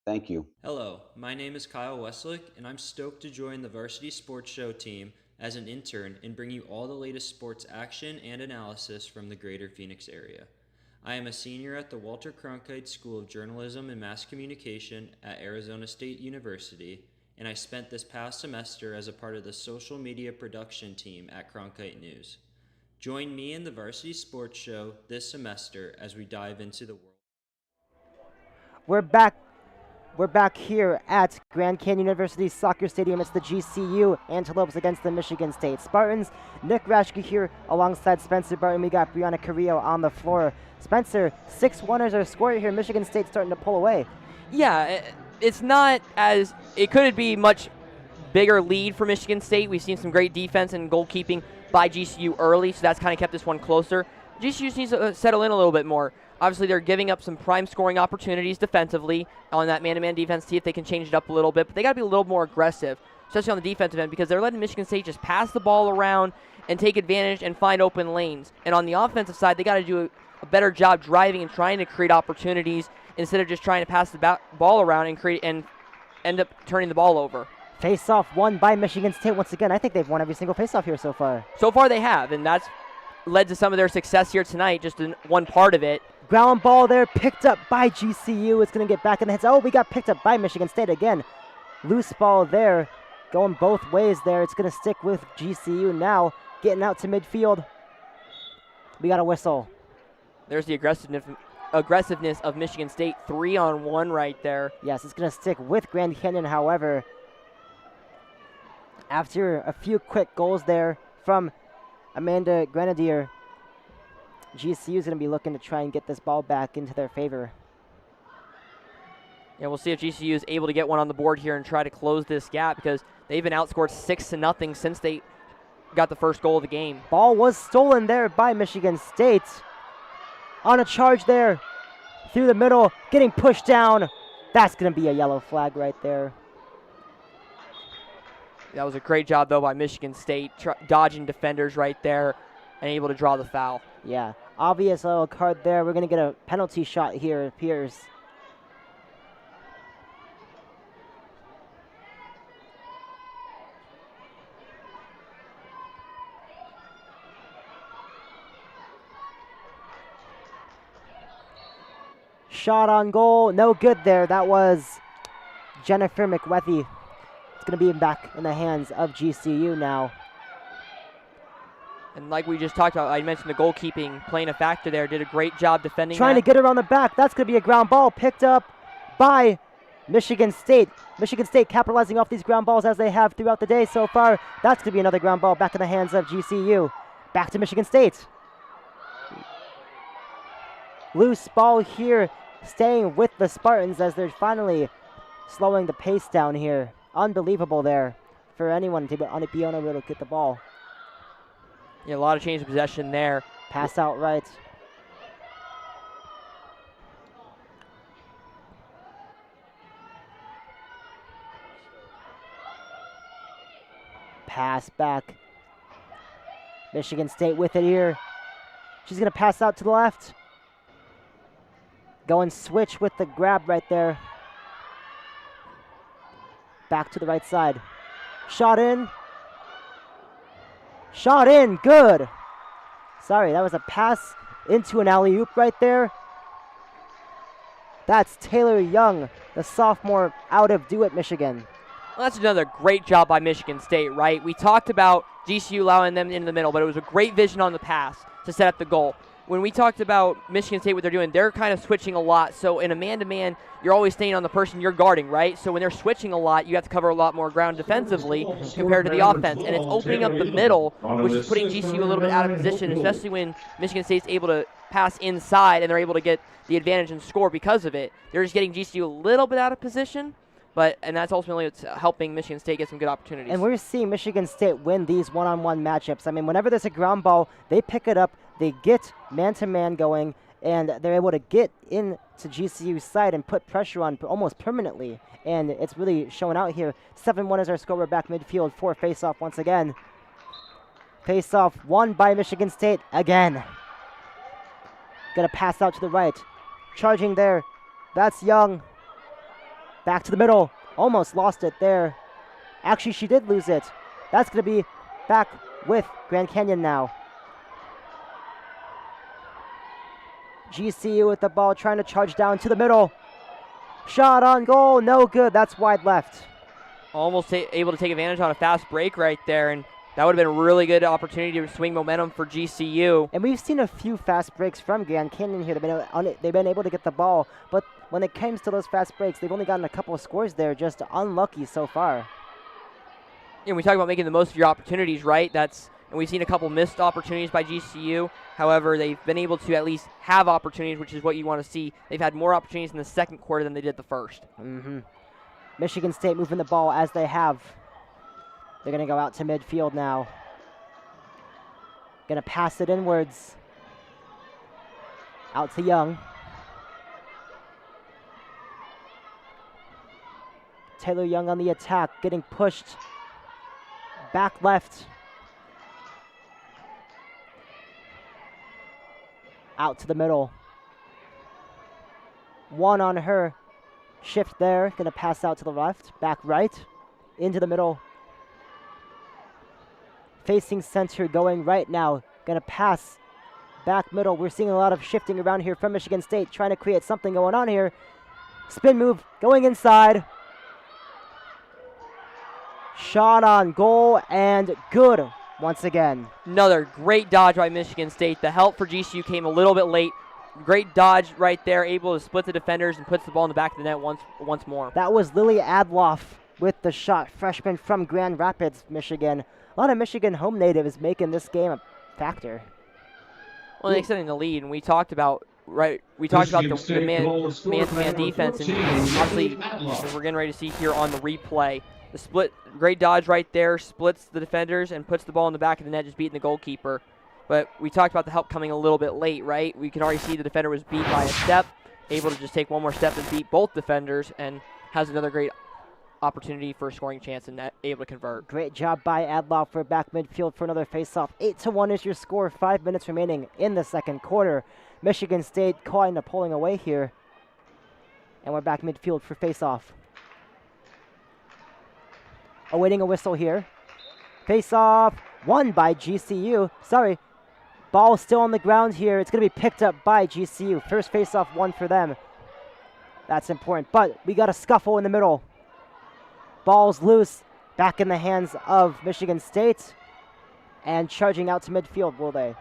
Thank you. Hello, my name is Kyle Westlick, and I'm stoked to join the Varsity Sports Show team as an intern and bring you all the latest sports action and analysis from the greater Phoenix area. I am a senior at the Walter Cronkite School of Journalism and Mass Communication at Arizona State University, and I spent this past semester as a part of the social media production team at Cronkite News. Join me in the Varsity Sports Show this semester as we dive into the world. We're back here at Grand Canyon University Soccer Stadium. It's the GCU Antelopes against the Michigan State Spartans. Nick Rashke here alongside Spencer Barton. We got Brianna Carrillo on the floor. Spencer, 6-1 are scored here. Michigan State starting to pull away. Yeah, it's not as – it could be much bigger lead for Michigan State. We've seen some great defense and goalkeeping by GCU early, so that's kind of kept this one closer. GCU just needs to settle in a little bit more. Obviously, they're giving up some prime scoring opportunities defensively on that man-to-man defense, see if they can change it up a little bit. But they got to be a little more aggressive, especially on the defensive end, because they're letting Michigan State just pass the ball around and take advantage and find open lanes. And on the offensive side, they got to do a better job driving and trying to create opportunities instead of just trying to pass the ball around and end up turning the ball over. Face-off won by Michigan State once again. I think they've won every single face-off here so far. So far they have, and that's led to some of their success here tonight, just in one part of it. Ground ball there, picked up by GCU. It's going to get back in the hands. Oh, we got picked up by Michigan State again. Loose ball there, going both ways there. It's going to stick with GCU now, getting out to midfield. We got a whistle. There's the aggressiveness of Michigan State, 3-on-1 right there. Yes, it's going to stick with Grand Canyon, however. After a few quick goals there from Amanda Grenadier, GCU is going to be looking to try and get this ball back into their favor. Yeah, we'll see if GCU is able to get one on the board here and try to close this gap, because they've been outscored 6-0 since they got the first goal of the game. Ball was stolen there by Michigan State. On a charge there, through the middle, getting pushed down. That's going to be a yellow flag right there. That was a great job, though, by Michigan State, dodging defenders right there and able to draw the foul. Yeah, obvious yellow card there. We're going to get a penalty shot here, it appears. Shot on goal, no good there. That was Jennifer McWethy. It's going to be back in the hands of GCU now. And like we just talked about, I mentioned the goalkeeping playing a factor there. Did a great job defending Trying to get around the back. That's going to be a ground ball picked up by Michigan State. Michigan State capitalizing off these ground balls as they have throughout the day so far. That's going to be another ground ball back in the hands of GCU. Back to Michigan State. Loose ball here staying with the Spartans as they're finally slowing the pace down here. Unbelievable there for anyone to be unable to get the ball. Yeah, a lot of change of possession there. Pass out right. Pass back. Michigan State with it here. She's going to pass out to the left. Go and switch with the grab right there. Back to the right side. Shot in. Shot in. Good. Sorry, that was a pass into an alley-oop right there. That's Taylor Young, the sophomore out of DeWitt, Michigan. Well, that's another great job by Michigan State, right? We talked about GCU allowing them into the middle, but it was a great vision on the pass to set up the goal. When we talked about Michigan State, what they're doing, they're kind of switching a lot. So in a man-to-man, you're always staying on the person you're guarding, right? So when they're switching a lot, you have to cover a lot more ground defensively compared to the offense. And it's opening up the middle, which is putting GCU a little bit out of position, especially when Michigan State's able to pass inside and they're able to get the advantage and score because of it. They're just getting GCU a little bit out of position. And that's ultimately what's helping Michigan State get some good opportunities. And we're seeing Michigan State win these one-on-one matchups. I mean, whenever there's a ground ball, they pick it up, they get man-to-man going, and they're able to get into GCU's side and put pressure on almost permanently. And it's really showing out here. 7-1 is our score. We're back midfield for face-off once again. Face-off won by Michigan State again. Gonna pass out to the right. Charging there. That's Young. Back to the middle. Almost lost it there. Actually, she did lose it. That's going to be back with Grand Canyon now. GCU with the ball, trying to charge down to the middle. Shot on goal. No good. That's wide left. Almost able to take advantage on a fast break right there, and that would have been a really good opportunity to swing momentum for GCU. And we've seen a few fast breaks from Grand Canyon here. They've been able to get the ball, but when it comes to those fast breaks, they've only gotten a couple of scores there, just unlucky so far. And we talk about making the most of your opportunities, right? And we've seen a couple missed opportunities by GCU. However, they've been able to at least have opportunities, which is what you want to see. They've had more opportunities in the second quarter than they did the first. Michigan State moving the ball as they have. They're going to go out to midfield now. Going to pass it inwards. Out to Young. Taylor Young on the attack, getting pushed back left. Out to the middle. One on her. Shift there, gonna pass out to the left, back right, into the middle. Facing center, going right now, gonna pass back middle. We're seeing a lot of shifting around here from Michigan State, trying to create something going on here. Spin move, going inside. Shot on goal, and good once again. Another great dodge by Michigan State. The help for GCU came a little bit late. Great dodge right there, able to split the defenders and puts the ball in the back of the net once more. That was Lily Adloff with the shot, freshman from Grand Rapids, Michigan. A lot of Michigan home natives making this game a factor. Well, they're extending the lead, and we talked about the man-to-man defense, and obviously we're getting ready to see here on the replay. The split, great dodge right there, splits the defenders and puts the ball in the back of the net, just beating the goalkeeper. But we talked about the help coming a little bit late, right? We can already see the defender was beat by a step, able to just take one more step and beat both defenders, and has another great opportunity for a scoring chance and able to convert. Great job by Adloff for back midfield for another face-off. 8-1 is your score. 5 minutes remaining in the second quarter. Michigan State kind of pulling away here. And we're back midfield for face-off. Awaiting a whistle here. Face-off won by GCU. Sorry. Ball still on the ground here. It's going to be picked up by GCU. First face-off won for them. That's important. But we got a scuffle in the middle. Ball's loose. Back in the hands of Michigan State. And charging out to midfield, will they?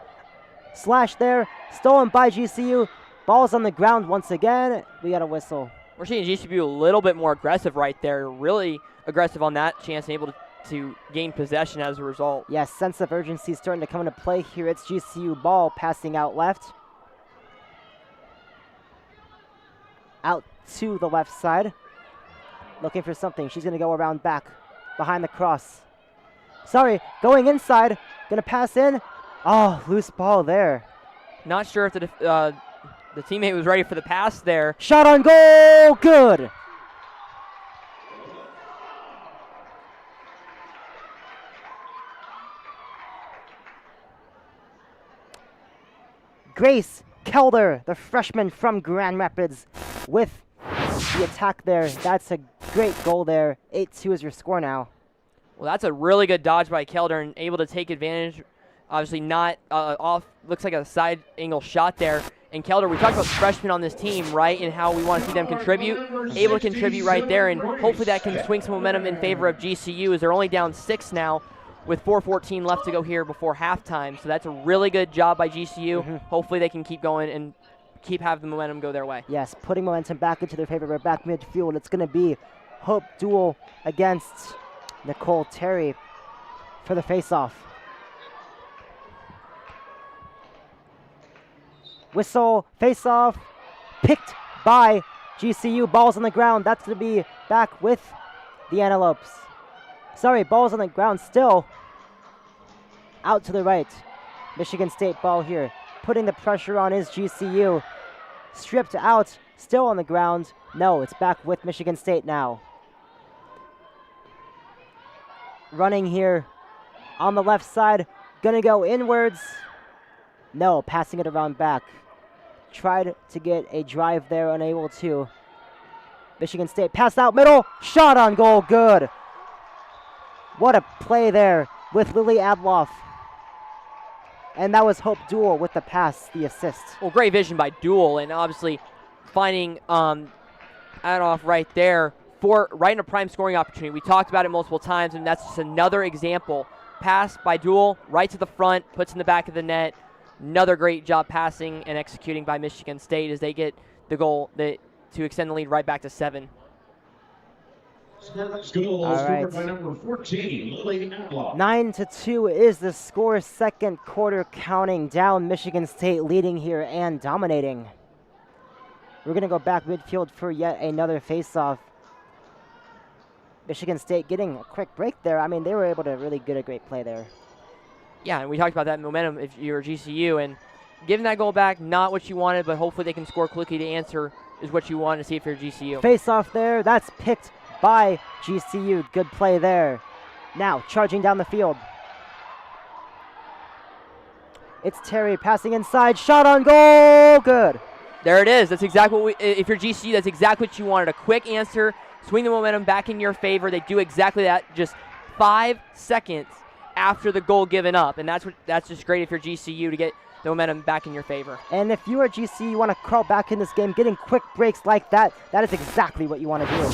Slash there. Stolen by GCU. Ball's on the ground once again. We got a whistle. We're seeing GCU a little bit more aggressive right there. Really aggressive on that chance and able to gain possession as a result. Yes, sense of urgency starting to come into play here. It's GCU ball passing out left. out to the left side. Looking for something. She's going to go around back behind the cross. Sorry, going inside. Going to pass in. Oh, loose ball there. Not sure if the teammate was ready for the pass there. Shot on goal. Good. Grace Kelder, the freshman from Grand Rapids, with the attack there. That's a great goal there. 8-2 is your score now. Well, that's a really good dodge by Kelder and able to take advantage. Obviously not off, looks like a side angle shot there. And Kelder, we talked about freshmen on this team, right, and how we want to see them contribute. Able to contribute right there, and hopefully that can swing some momentum in favor of GCU as they're only down 6 now with 4:14 left to go here before halftime. So that's a really good job by GCU. Hopefully they can keep going and keep having the momentum go their way. Yes, putting momentum back into their favor. We're back midfield. It's going to be Hope Duel against Nicole Terry for the face-off. Whistle, face-off, picked by GCU. Balls on the ground. That's going to be back with the Antelopes. Sorry, balls on the ground still. Out to the right. Michigan State ball here. Putting the pressure on is GCU. Stripped out, still on the ground. No, it's back with Michigan State now. Running here on the left side. Gonna go inwards. No, passing it around back. Tried to get a drive there, unable to. Michigan State passed out middle. Shot on goal, good. What a play there with Lily Adloff. And that was Hope Duel with the pass, the assist. Well, great vision by Duel, and obviously finding Adloff right there for right in a prime scoring opportunity. We talked about it multiple times, and that's just another example. Pass by Duel, right to the front, puts in the back of the net. Another great job passing and executing by Michigan State as they get the goal to extend the lead right back to 7. All right. 9-2 is the score. Second quarter counting down. Michigan State leading here and dominating. We're going to go back midfield for yet another face-off. Michigan State getting a quick break there. I mean, they were able to really get a great play there. Yeah, and we talked about that momentum if you're GCU. And giving that goal back, not what you wanted, but hopefully they can score quickly to answer is what you want to see if you're GCU. Face-off there. That's picked by GCU. Good play there. Now charging down the field. It's Terry passing inside. Shot on goal. Good. There it is. That's exactly what if you're GCU, that's exactly what you wanted. A quick answer. Swing the momentum back in your favor. They do exactly that just 5 seconds after the goal given up. And that's just great if you're GCU to get the momentum back in your favor. And if you are GCU, you want to crawl back in this game, getting quick breaks like that, that is exactly what you want to do.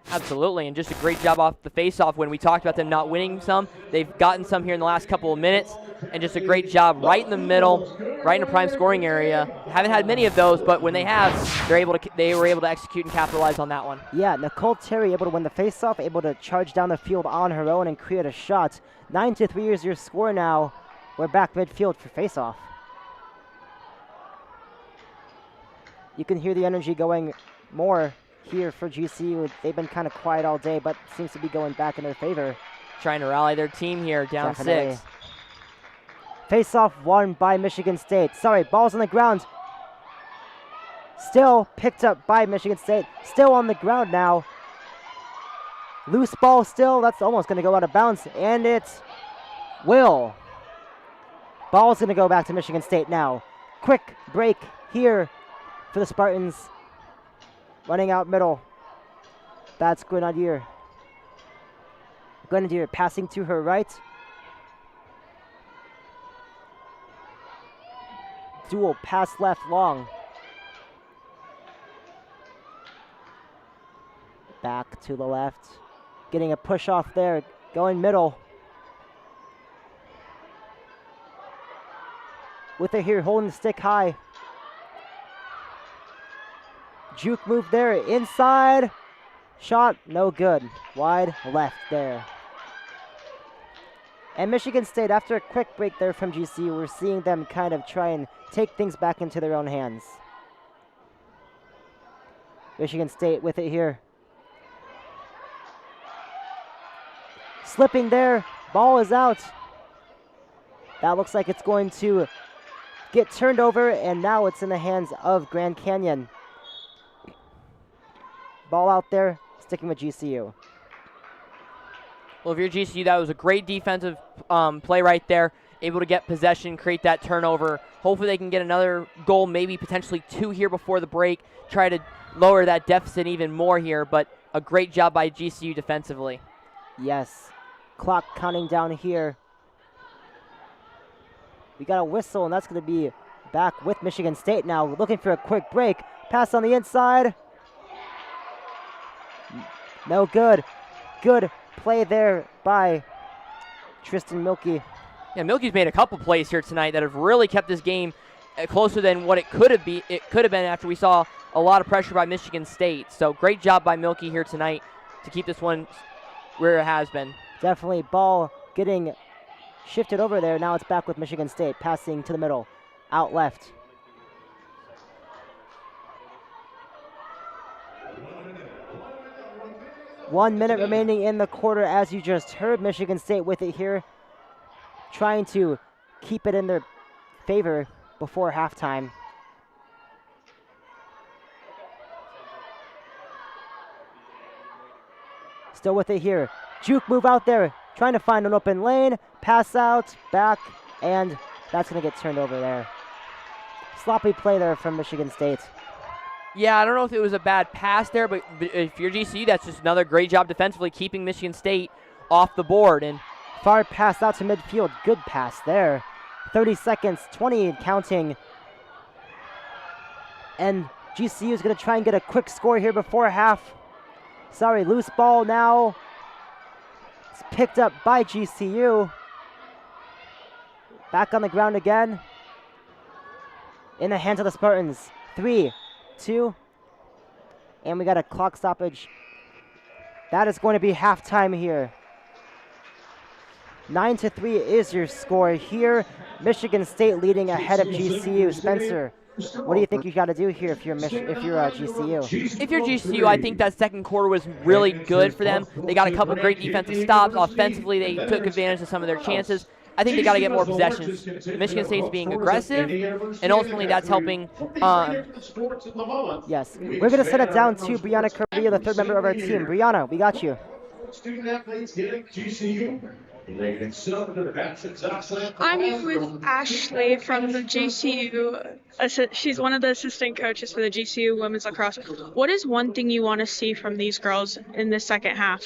Absolutely, and just a great job off the face-off. When we talked about them not winning some, they've gotten some here in the last couple of minutes, and just a great job right in the middle, right in a prime scoring area. Haven't had many of those, but when they have, they were able to execute and capitalize on that one. Yeah, Nicole Terry able to win the face-off, able to charge down the field on her own and create a shot. 9-3 is your score now. We're back midfield for face-off. You can hear the energy going more here for GCU. They've been kind of quiet all day, but seems to be going back in their favor. Trying to rally their team here, down Definitely. 6. Face-off won by Michigan State. Sorry, ball's on the ground. Still picked up by Michigan State. Still on the ground now. Loose ball still. That's almost going to go out of bounds, and it will. Ball's going to go back to Michigan State now. Quick break here for the Spartans. Running out middle. That's Grenadier. Grenadier passing to her right. Dual pass left long. Back to the left. Getting a push off there. Going middle. With her here holding the stick high. Juke move there, inside. Shot, no good. Wide left there. And Michigan State, after a quick break there from GCU, we're seeing them kind of try and take things back into their own hands. Michigan State with it here. Slipping there. Ball is out. That looks like it's going to get turned over, and now it's in the hands of Grand Canyon. Ball out there, sticking with GCU. Well, if you're GCU, that was a great defensive play right there. Able to get possession, create that turnover. Hopefully they can get another goal, maybe potentially 2 here before the break. Try to lower that deficit even more here, but a great job by GCU defensively. Yes. Clock counting down here. We got a whistle, and that's going to be back with Michigan State now. Looking for a quick break. Pass on the inside. No good. Good play there by Tristan Milkey. Yeah, Milky's made a couple plays here tonight that have really kept this game closer than what it could have been. It could have been after we saw a lot of pressure by Michigan State. So great job by Milky here tonight to keep this one where it has been. Definitely ball getting shifted over there. Now it's back with Michigan State, passing to the middle, out left. One minute remaining in the quarter, as you just heard. Michigan State with it here, trying to keep it in their favor before halftime. Still with it here. Juke move out there, trying to find an open lane. Pass out, back, and that's going to get turned over there. Sloppy play there from Michigan State. Yeah, I don't know if it was a bad pass there, but if you're GCU, that's just another great job defensively keeping Michigan State off the board. And far pass out to midfield. Good pass there. 30 seconds, 20 and counting. And GCU is going to try and get a quick score here before half. Sorry, loose ball now. It's picked up by GCU. Back on the ground again. In the hands of the Spartans. 3, 2, and we got a clock stoppage. That is going to be halftime here. 9-3 is your score here. Michigan State leading ahead of GCU. Spencer, what do you think you got to do here if you're GCU? If you're GCU, I think that second quarter was really good for them. They got a couple great defensive stops. Offensively, they took advantage of some of their chances. I think they got to get more possessions. Michigan State's being aggressive, and ultimately that's helping. Yes, we're going to set it down to Brianna Kirby, the third member of our team. Brianna, we got you. Student athletes getting GCU. I'm here with Ashley from the GCU. She's one of the assistant coaches for the GCU women's lacrosse. What is one thing you want to see from these girls in the second half?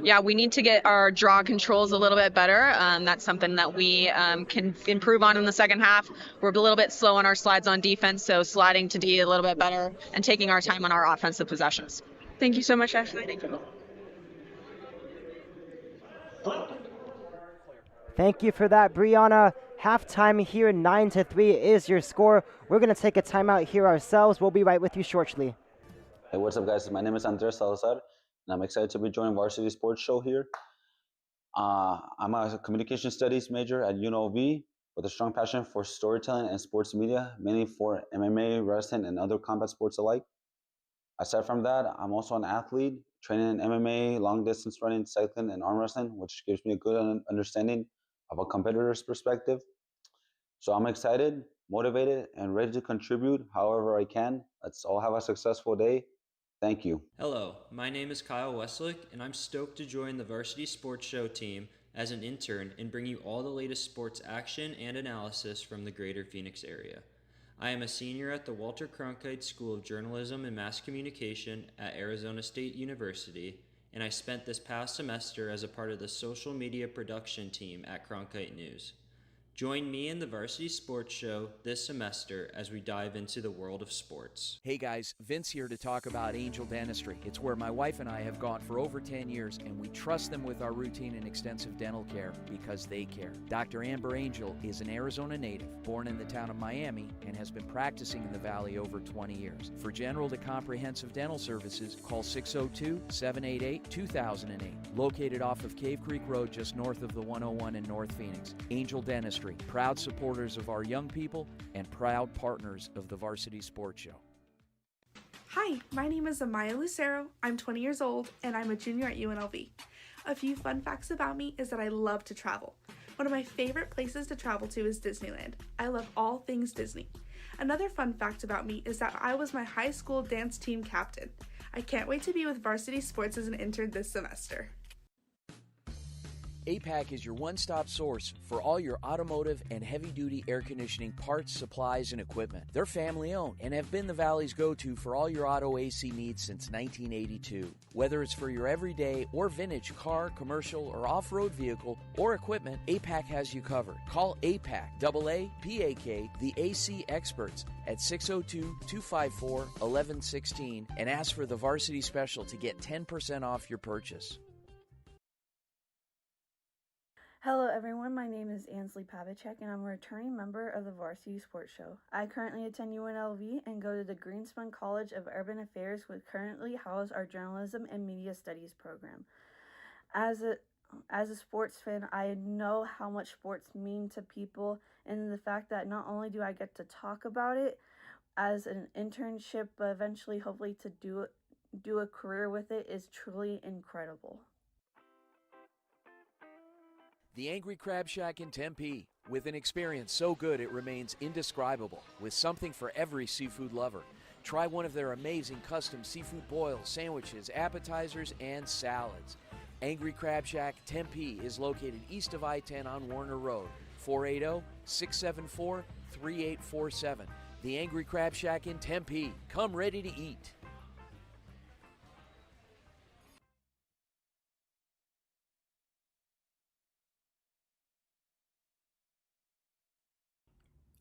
Yeah, we need to get our draw controls a little bit better. That's something that we can improve on in the second half. We're a little bit slow on our slides on defense, so sliding to D a little bit better and taking our time on our offensive possessions. Thank you so much, Ashley. Thank you for that, Brianna. Halftime here, 9-3 is your score. We're going to take a timeout here ourselves. We'll be right with you shortly. Hey, what's up, guys? My name is Andres Salazar, and I'm excited to be joining Varsity Sports Show here. I'm a communication studies major at UNLV with a strong passion for storytelling and sports media, mainly for MMA, wrestling, and other combat sports alike. Aside from that, I'm also an athlete, training in MMA, long distance running, cycling, and arm wrestling, which gives me a good understanding of a competitor's perspective. So I'm excited, motivated, and ready to contribute however I can. Let's all have a successful day. Thank you. Hello, my name is Kyle Westlick, and I'm stoked to join the Varsity Sports Show team as an intern and bring you all the latest sports action and analysis from the greater Phoenix area. I am a senior at the Walter Cronkite School of Journalism and Mass Communication at Arizona State University, and I spent this past semester as a part of the social media production team at Cronkite News. Join me in the Varsity Sports Show this semester as we dive into the world of sports. Hey guys, Vince here to talk about Angel Dentistry. It's where my wife and I have gone for over 10 years, and we trust them with our routine and extensive dental care because they care. Dr. Amber Angel is an Arizona native, born in the town of Miami, and has been practicing in the Valley over 20 years. For general to comprehensive dental services, call 602-788-2008. Located off of Cave Creek Road just north of the 101 in North Phoenix. Angel Dentistry, proud supporters of our young people and proud partners of the Varsity Sports Show. Hi, my name is Amaya Lucero. I'm 20 years old and I'm a junior at UNLV. A few fun facts about me is that I love to travel. One of my favorite places to travel to is Disneyland. I love all things Disney. Another fun fact about me is that I was my high school dance team captain. I can't wait to be with varsity sports as an intern this semester. APAC is your one-stop source for all your automotive and heavy-duty air conditioning parts, supplies, and equipment. They're family-owned and have been the Valley's go-to for all your auto AC needs since 1982. Whether it's for your everyday or vintage car, commercial, or off-road vehicle or equipment, APAC has you covered. Call APAC, AAPAK, the AC experts at 602-254-1116 and ask for the Varsity Special to get 10% off your purchase. Hello everyone, my name is Ansley Pavicek and I'm a returning member of the Varsity Sports Show. I currently attend UNLV and go to the Greenspun College of Urban Affairs, which currently house our Journalism and Media Studies program. As a sports fan, I know how much sports mean to people, and the fact that not only do I get to talk about it as an internship, but eventually hopefully to do a career with it is truly incredible. The Angry Crab Shack in Tempe, with an experience so good it remains indescribable, with something for every seafood lover. Try one of their amazing custom seafood boils, sandwiches, appetizers, and salads. Angry Crab Shack Tempe is located east of I-10 on Warner Road, 480-674-3847. The Angry Crab Shack in Tempe. Come ready to eat.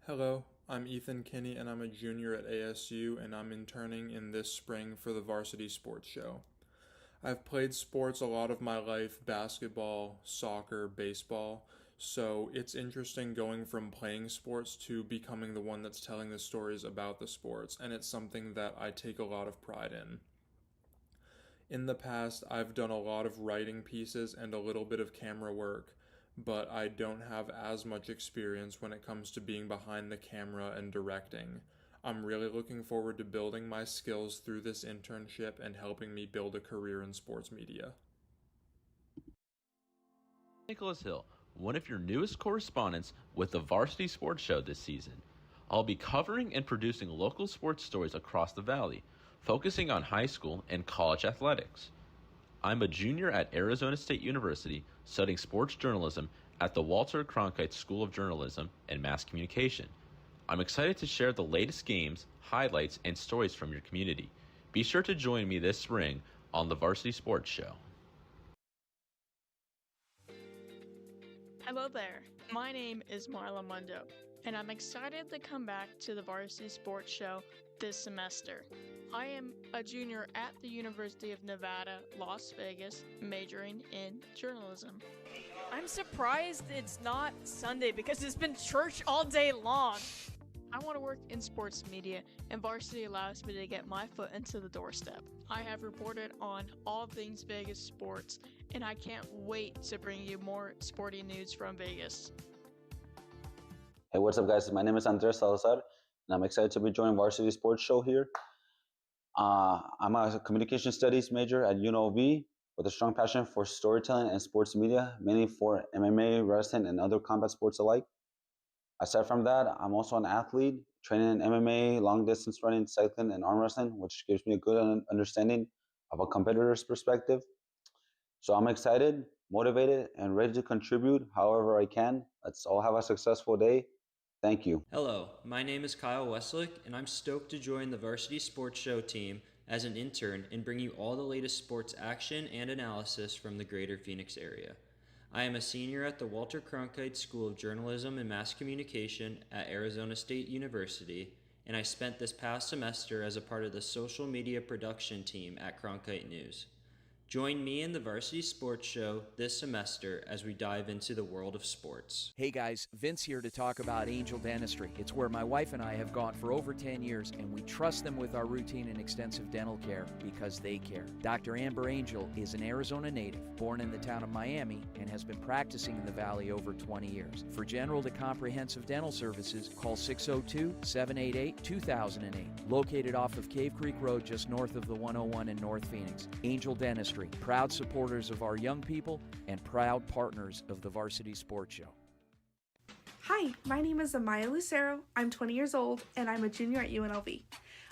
Hello, I'm Ethan Kinney and I'm a junior at ASU and I'm interning in this spring for the Varsity Sports Show. I've played sports a lot of my life, basketball, soccer, baseball, so it's interesting going from playing sports to becoming the one that's telling the stories about the sports, and it's something that I take a lot of pride in. In the past, I've done a lot of writing pieces and a little bit of camera work, but I don't have as much experience when it comes to being behind the camera and directing. I'm really looking forward to building my skills through this internship and helping me build a career in sports media. Nicholas Hill, one of your newest correspondents with the Varsity Sports Show this season. I'll be covering and producing local sports stories across the Valley, focusing on high school and college athletics. I'm a junior at Arizona State University studying sports journalism at the Walter Cronkite School of Journalism and Mass Communication. I'm excited to share the latest games, highlights, and stories from your community. Be sure to join me this spring on the Varsity Sports Show. Hello there, my name is Marla Mundo, and I'm excited to come back to the Varsity Sports Show this semester. I am a junior at the University of Nevada, Las Vegas, majoring in journalism. I'm surprised it's not Sunday because it's been church all day long. I want to work in sports media, and varsity allows me to get my foot into the doorstep. I have reported on all things Vegas sports, and I can't wait to bring you more sporting news from Vegas. Hey, what's up, guys? My name is Andres Salazar, and I'm excited to be joining Varsity Sports Show here. I'm a communication studies major at UNLV with a strong passion for storytelling and sports media, mainly for MMA, wrestling, and other combat sports alike. Aside from that, I'm also an athlete, training in MMA, long distance running, cycling, and arm wrestling, which gives me a good understanding of a competitor's perspective. So I'm excited, motivated, and ready to contribute however I can. Let's all have a successful day. Thank you. Hello, my name is Kyle Westlick, and I'm stoked to join the Varsity Sports Show team as an intern and bring you all the latest sports action and analysis from the greater Phoenix area. I am a senior at the Walter Cronkite School of Journalism and Mass Communication at Arizona State University, and I spent this past semester as a part of the social media production team at Cronkite News. Join me in the Varsity Sports Show this semester as we dive into the world of sports. Hey guys, Vince here to talk about Angel Dentistry. It's where my wife and I have gone for over 10 years, and we trust them with our routine and extensive dental care because they care. Dr. Amber Angel is an Arizona native, born in the town of Miami, and has been practicing in the Valley over 20 years. For general to comprehensive dental services, call 602-788-2008. Located off of Cave Creek Road just north of the 101 in North Phoenix. Angel Dentistry, proud supporters of our young people and proud partners of the Varsity Sports Show. Hi, my name is Amaya Lucero. I'm 20 years old and I'm a junior at UNLV.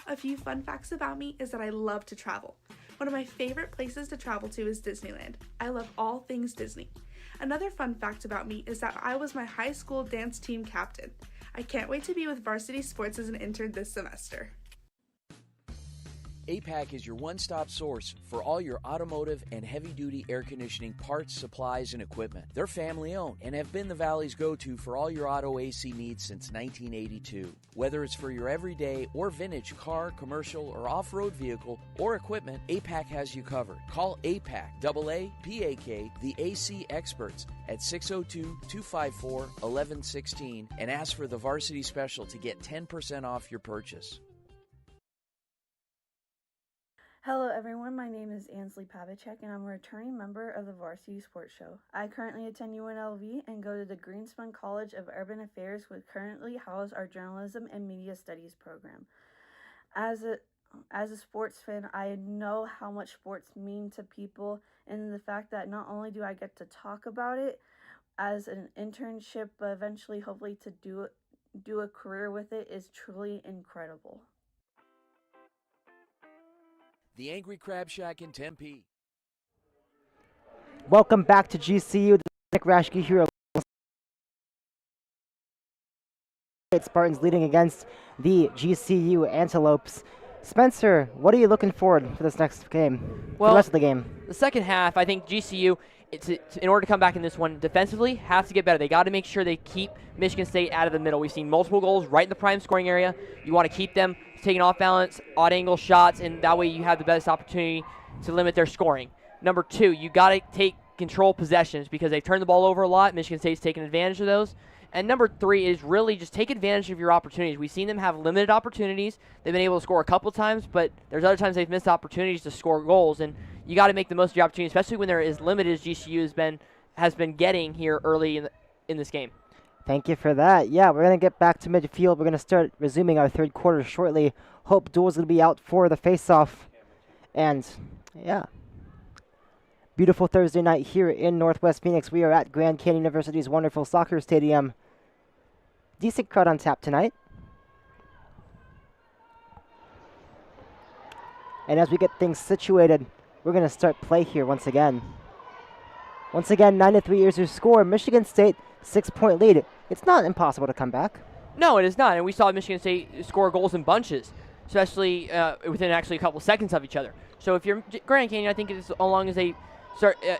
A few fun facts about me is that I love to travel. One of my favorite places to travel to is Disneyland. I love all things Disney. Another fun fact about me is that I was my high school dance team captain. I can't wait to be with Varsity Sports as an intern this semester. APAC is your one-stop source for all your automotive and heavy-duty air conditioning parts, supplies, and equipment. They're family-owned and have been the Valley's go-to for all your auto AC needs since 1982. Whether it's for your everyday or vintage car, commercial, or off-road vehicle or equipment, APAC has you covered. Call APAC, AAPAK, the AC experts at 602-254-1116 and ask for the Varsity Special to get 10% off your purchase. Hello everyone, my name is Ansley Pavicek and I'm a returning member of the Varsity Sports Show. I currently attend UNLV and go to the Greenspun College of Urban Affairs, which currently house our Journalism and Media Studies program. As a sports fan, I know how much sports mean to people, and the fact that not only do I get to talk about it as an internship, but eventually hopefully to do a career with it is truly incredible. The Angry Crab Shack in Tempe. Welcome back to GCU. Nick Rashke here. Spartans leading against the GCU Antelopes. Spencer, what are you looking forward for this next game? Well, for the rest of the game. The second half, I think GCU, in order to come back in this one defensively, have to get better. They got to make sure they keep Michigan State out of the middle. We've seen multiple goals right in the prime scoring area. You want to keep them taking off balance, odd angle shots, and that way you have the best opportunity to limit their scoring. Number two, you got to take control possessions because they've turned the ball over a lot. Michigan State's taken advantage of those. And number three is really just take advantage of your opportunities. We've seen them have limited opportunities. They've been able to score a couple times, but there's other times they've missed opportunities to score goals. And you got to make the most of your opportunity, especially when they're as limited as GCU has been getting here early in this game. Thank you for that. Yeah, we're going to get back to midfield. We're going to start resuming our third quarter shortly. Hope Duel's going to be out for the face-off. And, yeah. Beautiful Thursday night here in Northwest Phoenix. We are at Grand Canyon University's wonderful soccer stadium. Decent crowd on tap tonight. And as we get things situated, we're going to start play here once again. Once again, 9-3 is your score. Michigan State, 6-point lead. It's not impossible to come back. No, it is not. And we saw Michigan State score goals in bunches, especially within actually a couple seconds of each other. So if you're Grand Canyon, I think as long as they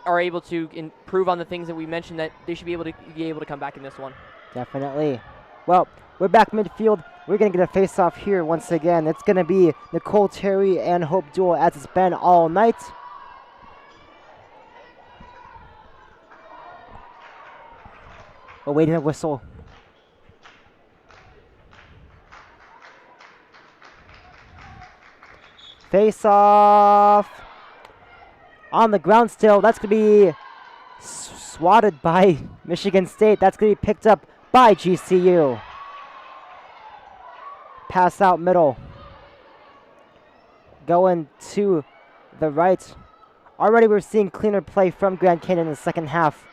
are able to improve on the things that we mentioned, that they should be able to come back in this one. Definitely. Well, we're back midfield. We're going to get a face-off here once again. It's going to be Nicole Terry and Hope Duel as it's been all night. Awaiting a whistle. Face-off. On the ground still. That's going to be swatted by Michigan State. That's going to be picked up by GCU. Pass out middle. Going to the right. Already we're seeing cleaner play from Grand Canyon in the second half.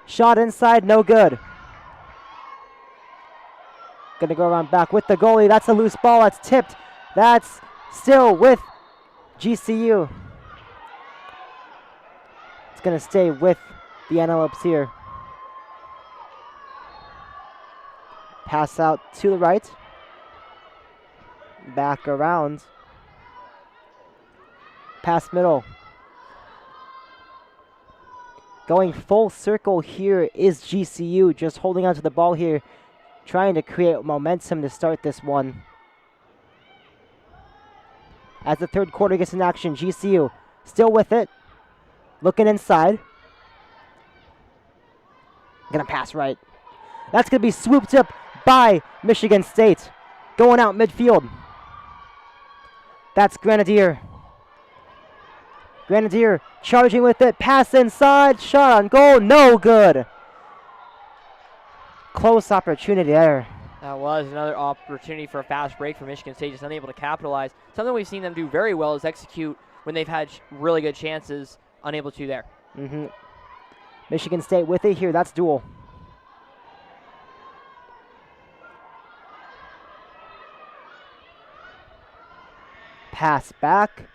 Shot inside, no good. Gonna go around back with the goalie. That's a loose ball, that's tipped. That's still with GCU. It's gonna stay with the Antelopes here. Pass out to the right. Back around. Pass middle. Going full circle here is GCU, just holding onto the ball here, trying to create momentum to start this one. As the third quarter gets in action, GCU Still with it. Looking inside. Gonna pass right. That's gonna be swooped up by Michigan State. Going out midfield. That's Grenadier. Grenadier charging with it. Pass inside. Shot on goal. No good. Close opportunity there. That was another opportunity for a fast break for Michigan State, just unable to capitalize. Something we've seen them do very well is execute when they've had really good chances, unable to there. Michigan State with it here. That's dual. Pass back.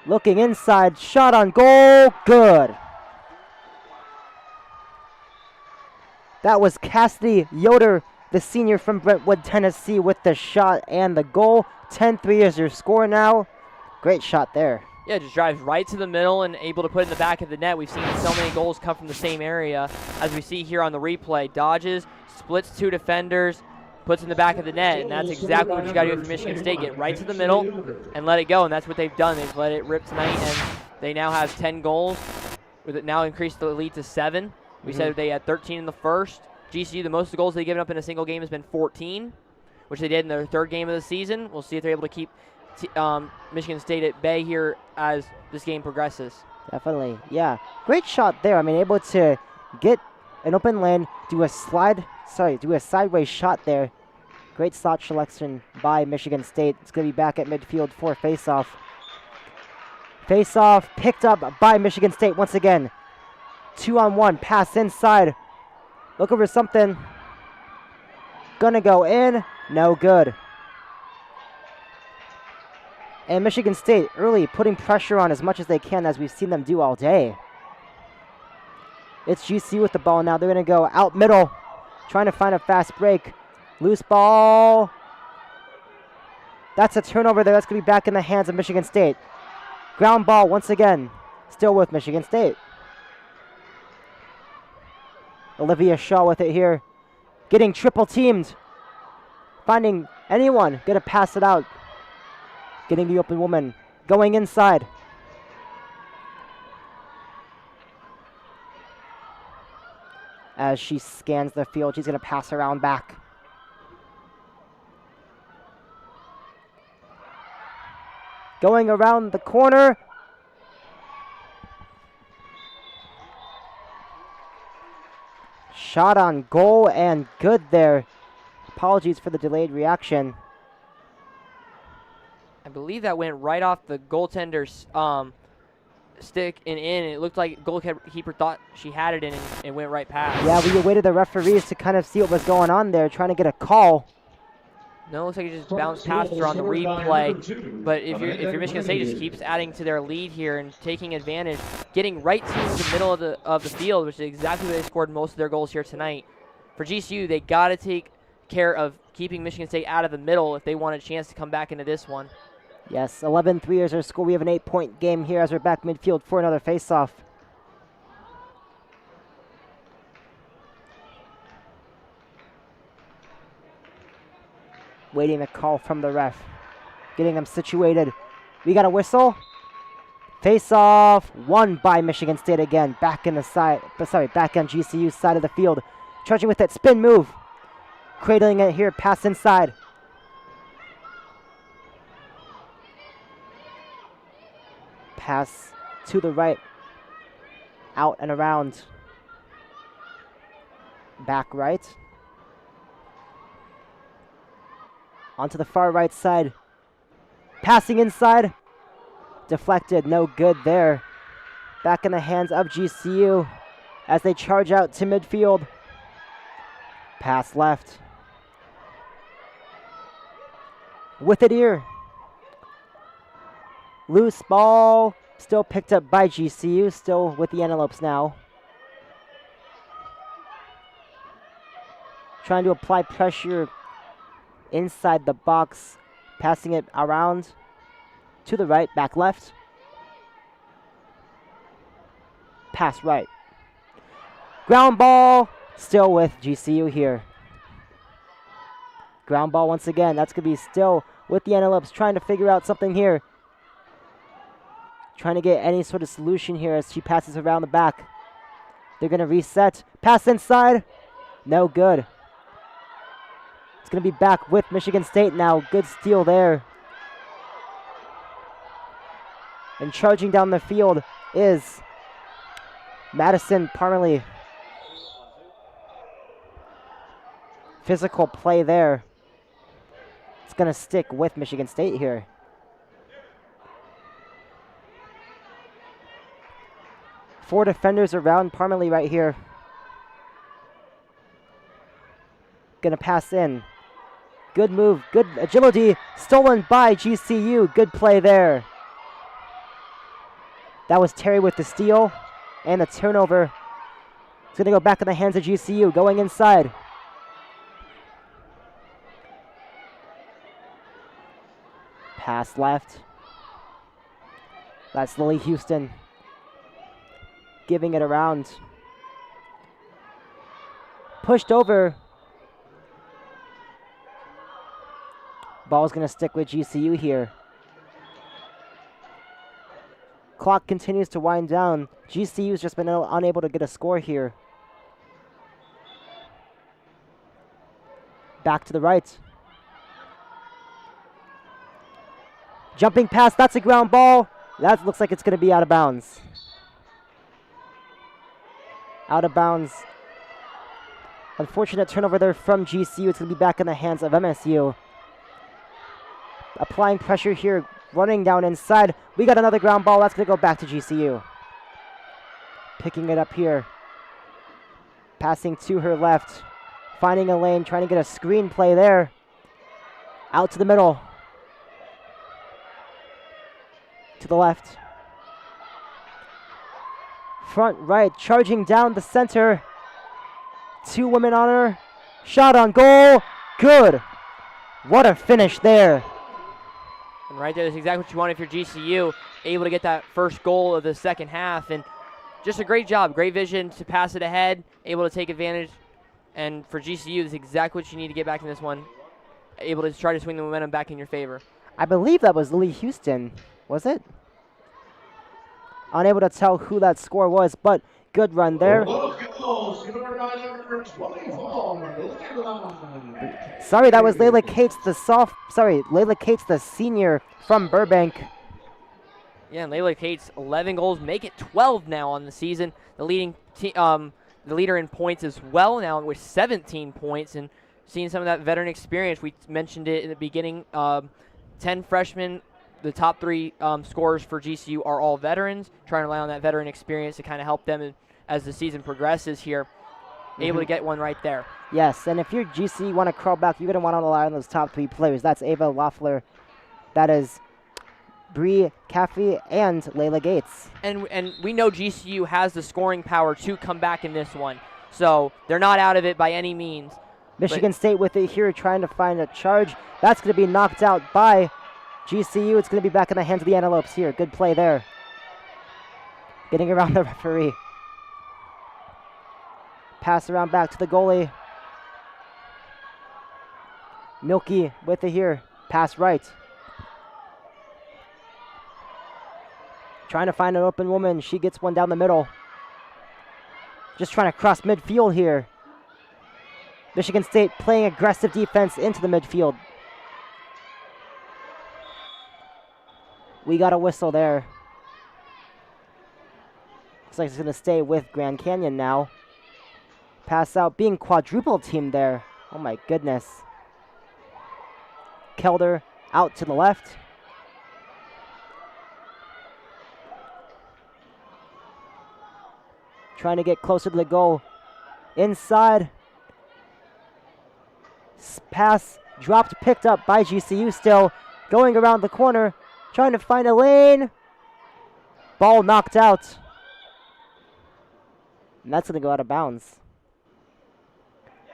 Looking inside. Shot on goal. Good. That was Cassidy Yoder, the senior from Brentwood, Tennessee, with the shot and the goal. 10-3 is your score now. Great shot there. Yeah, just drives right to the middle and able to put it in the back of the net. We've seen so many goals come from the same area, as we see here on the replay. Dodges, splits two defenders, puts in the back of the net, and that's exactly what you got to do for Michigan State. Get right to the middle and let it go, and that's what they've done. They've let it rip tonight, and they now have 10 goals, with it now increased the lead to 7. We said they had 13 in the first. GCU, the most goals they've given up in a single game has been 14, which they did in their third game of the season. We'll see if they're able to keep Michigan State at bay here as this game progresses. Definitely, yeah. Great shot there. I mean, able to get an open lane, do a sideways shot there. Great slot selection by Michigan State. It's going to be back at midfield for faceoff. Faceoff picked up by Michigan State once again. 2-on-1, pass inside. Looking for something. Gonna go in. No good. And Michigan State early putting pressure on as much as they can, as we've seen them do all day. It's GCU with the ball now. They're going to go out middle, trying to find a fast break. Loose ball. That's a turnover there. That's going to be back in the hands of Michigan State. Ground ball once again. Still with Michigan State. Olivia Shaw with it here. Getting triple teamed. Finding anyone. Going to pass it out. Getting the open woman. Going inside. As she scans the field, she's going to pass around back. Going around the corner. Shot on goal and good there. Apologies for the delayed reaction. I believe that went right off the goaltender's stick and in. It looked like goalkeeper thought she had it in and it went right past. Yeah, we awaited the referees to kind of see what was going on there, trying to get a call. No, it looks like it just bounced past her on the replay. But if you're Michigan State, just keeps adding to their lead here and taking advantage, getting right to the middle of the field, which is exactly where they scored most of their goals here tonight. For GCU, they got to take care of keeping Michigan State out of the middle if they want a chance to come back into this one. Yes, 11-3 is our score. We have an 8-point game here as we're back midfield for another faceoff. Waiting a call from the ref. Getting them situated. We got a whistle. Face-off won by Michigan State again. Back in the side, back on GCU's side of the field. Charging with that spin move. Cradling it here, pass inside. Pass to the right. Out and around. Back right. Onto the far right side. Passing inside. Deflected, no good there. Back in the hands of GCU as they charge out to midfield. Pass left. With it here. Loose ball. Still picked up by GCU. Still with the Antelopes now. Trying to apply pressure inside the box. Passing it around to the right. Back left. Pass right. Ground ball. Still with GCU here. Ground ball once again. That's going to be still with the Antelopes trying to figure out something here. Trying to get any sort of solution here as she passes around the back. They're going to reset. Pass inside. No good. It's going to be back with Michigan State now. Good steal there. And charging down the field is Madison Parmalee. Physical play there. It's going to stick with Michigan State here. Four defenders around Parmalee right here. Gonna pass in. Good move, good agility. Stolen by GCU. Good play there. That was Terry with the steal and the turnover. It's gonna go back in the hands of GCU. Going inside. Pass left. That's Lily Houston. Giving it around. Pushed over. Ball's going to stick with GCU here. Clock continues to wind down. GCU's just been unable to get a score here. Back to the right. Jumping pass, that's a ground ball. That looks like it's going to be out of bounds. Out of bounds. Unfortunate turnover there from GCU. It's going to be back in the hands of MSU. Applying pressure here, running down inside. We got another ground ball. That's going to go back to GCU. Picking it up here. Passing to her left. Finding a lane, trying to get a screen play there. Out to the middle. To the left. Front right, charging down the center. Two women on her. Shot on goal. Good. What a finish there. And right there, that's exactly what you want if you're GCU, able to get that first goal of the second half. And just a great job, great vision to pass it ahead, able to take advantage. And for GCU, that's exactly what you need to get back in this one. Able to try to swing the momentum back in your favor. I believe that was Lily Houston, was it? Unable to tell who that score was, but good run there. Sorry, that was Layla Cates, Layla Cates, the senior from Burbank. Yeah, and Layla Cates, 11 goals, make it 12 now on the season. The leader in points as well now with 17 points, and seeing some of that veteran experience. We mentioned it in the beginning. 10 freshmen. The top three scorers for GCU are all veterans, trying to rely on that veteran experience to kind of help them as the season progresses here. Able to get one right there. Yes, and if you're GCU, you want to crawl back, you're going to want to rely on those top three players. That's Ava Loeffler. That is Bree Caffey and Layla Gates. And we know GCU has the scoring power to come back in this one. So they're not out of it by any means. Michigan State with it here, trying to find a charge. That's going to be knocked out by GCU. It's going to be back in the hands of the Antelopes here. Good play there. Getting around the referee. Pass around back to the goalie. Milky with it here. Pass right. Trying to find an open woman. She gets one down the middle. Just trying to cross midfield here. Michigan State playing aggressive defense into the midfield. We got a whistle there. Looks like it's going to stay with Grand Canyon now. Pass out, being quadruple teamed there. Oh my goodness. Kelder out to the left. Trying to get closer to the goal. Inside. Pass dropped, picked up by GCU still. Going around the corner. Trying to find a lane. Ball knocked out. And that's going to go out of bounds.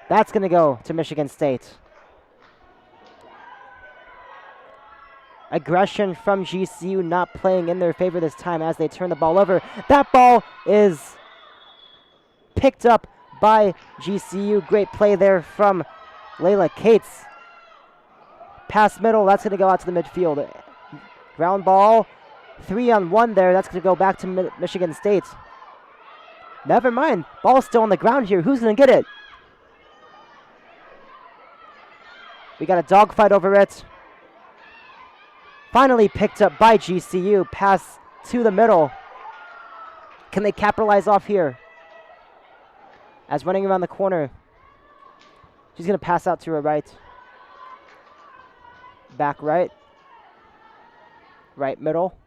That's going to go to Michigan State. Aggression from GCU not playing in their favor this time as they turn the ball over. That ball is picked up by GCU. Great play there from Layla Cates. Pass middle, that's going to go out to the midfield. Ground ball, 3-on-1 there. That's going to go back to Michigan State. Never mind. Ball's still on the ground here. Who's going to get it? We got a dogfight over it. Finally picked up by GCU. Pass to the middle. Can they capitalize off here? As running around the corner. She's going to pass out to her right. Back right. Right middle.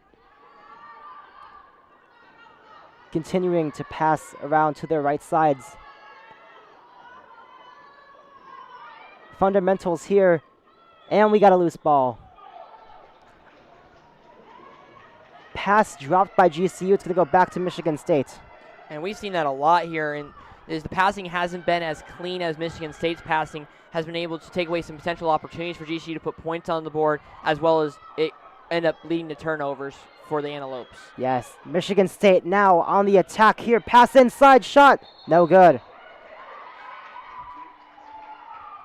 Continuing to pass around to their right sides. Fundamentals here. And we got a loose ball. Pass dropped by GCU. It's going to go back to Michigan State. And we've seen that a lot here. And the passing hasn't been as clean as Michigan State's passing has been able to take away some potential opportunities for GCU to put points on the board, as well as it end up leading to turnovers for the Antelopes. Yes, Michigan State now on the attack here. Pass inside, shot. No good.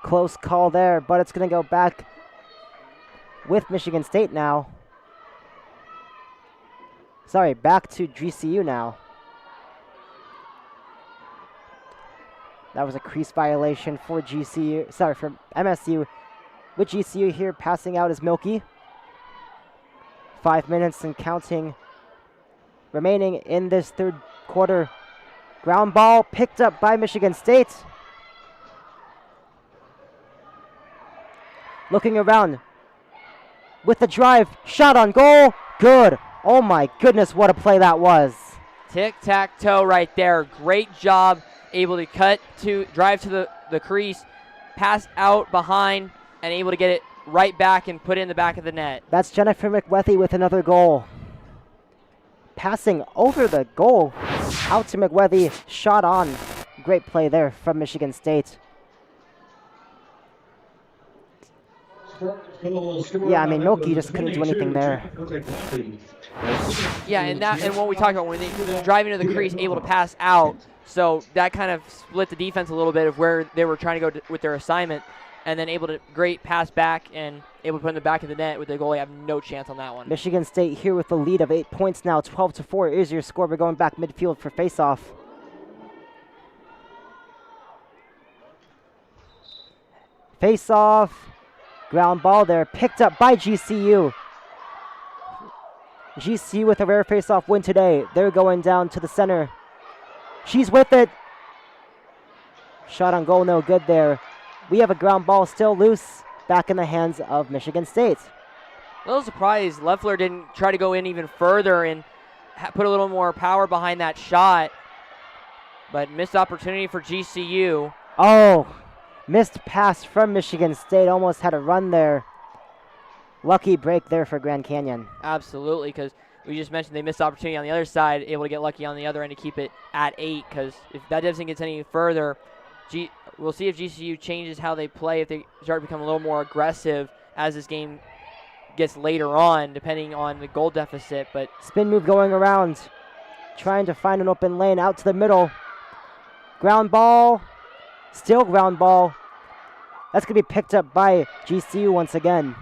Close call there, but it's going to go back with Michigan State now. Sorry, back to GCU now. That was a crease violation for GCU. Sorry, for MSU. With GCU here, passing out is Milky. 5 minutes and counting remaining in this third quarter. Ground ball picked up by Michigan State. Looking around with the drive. Shot on goal. Good. Oh my goodness, what a play that was. Tic-tac-toe right there. Great job. Able to drive to the crease, pass out behind, and able to get it right back and put it in the back of the net. That's Jennifer McWethy with another goal. Passing over the goal. Out to McWethy. Shot on. Great play there from Michigan State. Yeah, I mean, Milky just couldn't do anything there. Yeah, and what we talked about, when they driving to the crease, able to pass out. So that kind of split the defense a little bit of where they were trying to go with their assignment, and then able to great pass back and able to put in the back of the net with the goalie. Have no chance on that one. Michigan State here with the lead of 8 points now. 12-4 is your score. We're going back midfield for faceoff. Faceoff. Ground ball there. Picked up by GCU. GCU with a rare faceoff win today. They're going down to the center. She's with it. Shot on goal, no good there. We have a ground ball still loose, back in the hands of Michigan State. A little surprised Leffler didn't try to go in even further and put a little more power behind that shot. But missed opportunity for GCU. Oh, missed pass from Michigan State. Almost had a run there. Lucky break there for Grand Canyon. Absolutely, because we just mentioned they missed opportunity on the other side, able to get lucky on the other end to keep it at 8, because if that doesn't get any further, we'll see if GCU changes how they play, if they start to become a little more aggressive as this game gets later on, depending on the goal deficit. But spin move going around, trying to find an open lane out to the middle. Ground ball, still ground ball. That's going to be picked up by GCU once again.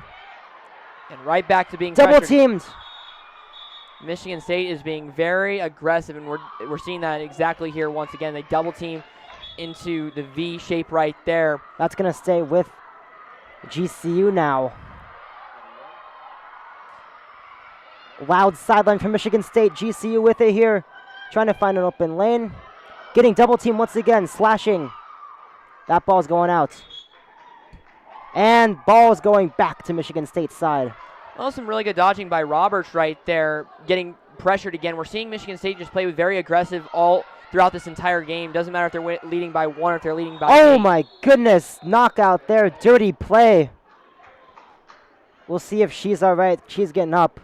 And right back to being double pressured. Teamed. Michigan State is being very aggressive, and we're seeing that exactly here once again. They double team into the V shape right there. That's going to stay with GCU now. Loud sideline from Michigan State. GCU with it here. Trying to find an open lane. Getting double team once again. Slashing. That ball's going out. And ball's going back to Michigan State's side. Well, some really good dodging by Roberts right there, getting pressured again. We're seeing Michigan State just play with very aggressive all throughout this entire game. Doesn't matter if they're leading by 1 or if they're leading by 8. My goodness. Knockout there. Dirty play. We'll see if she's all right. She's getting up.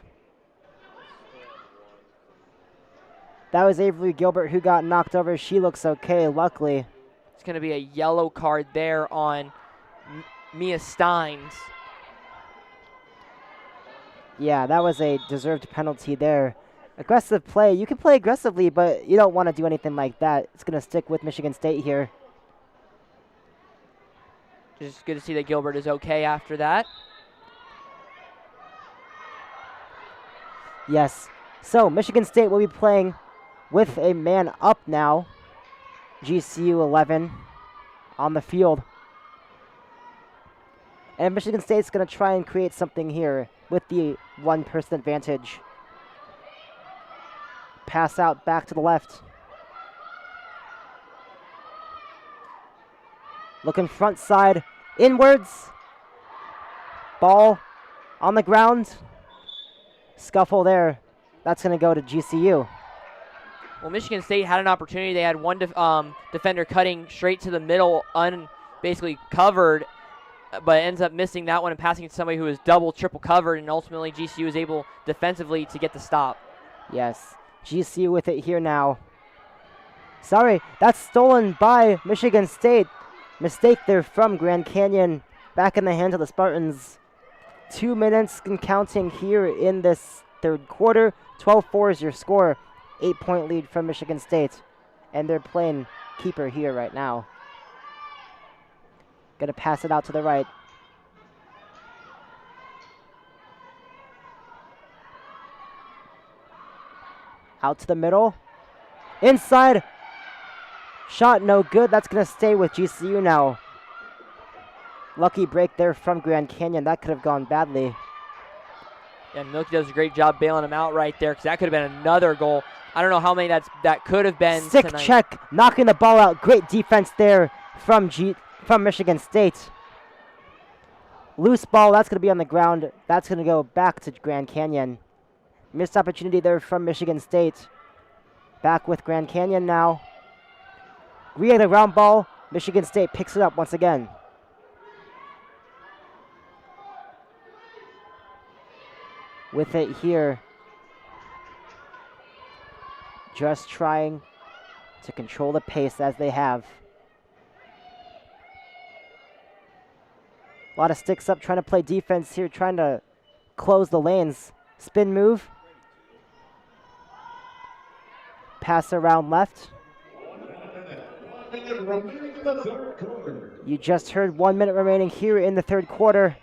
That was Avery Gilbert who got knocked over. She looks okay, luckily. It's going to be a yellow card there on Mia Steins. Yeah, that was a deserved penalty there. Aggressive play. You can play aggressively, but you don't want to do anything like that. It's going to stick with Michigan State here. Just good to see that Gilbert is okay after that. Yes. So Michigan State will be playing with a man up now. GCU 11 on the field. And Michigan State's going to try and create something here with the one-person advantage. Pass out back to the left. Looking front side, inwards. Ball on the ground. Scuffle there. That's going to go to GCU. Well, Michigan State had an opportunity. They had one defender cutting straight to the middle, basically covered, but ends up missing that one and passing it to somebody who was double, triple covered, and ultimately GCU was able defensively to get the stop. Yes, GCU with it here now. Sorry, that's stolen by Michigan State. Mistake there from Grand Canyon. Back in the hands of the Spartans. 2 minutes and counting here in this third quarter. 12-4 is your score. 8-point lead from Michigan State. And they're playing keeper here right now. Gonna pass it out to the right. Out to the middle. Inside. Shot no good. That's gonna stay with GCU now. Lucky break there from Grand Canyon. That could have gone badly. Yeah, Milky does a great job bailing him out right there because that could have been another goal. I don't know how many that could have been Sick tonight. check, knocking the ball out. Great defense there from Michigan State. Loose ball, that's going to be on the ground. That's going to go back to Grand Canyon. Missed opportunity there from Michigan State. Back with Grand Canyon now. Re the ground ball. Michigan State picks it up once again. With it here. Just trying to control the pace as they have. A lot of sticks up, trying to play defense here, trying to close the lanes. Spin move. Pass around left. You just heard 1 minute remaining here in the third quarter.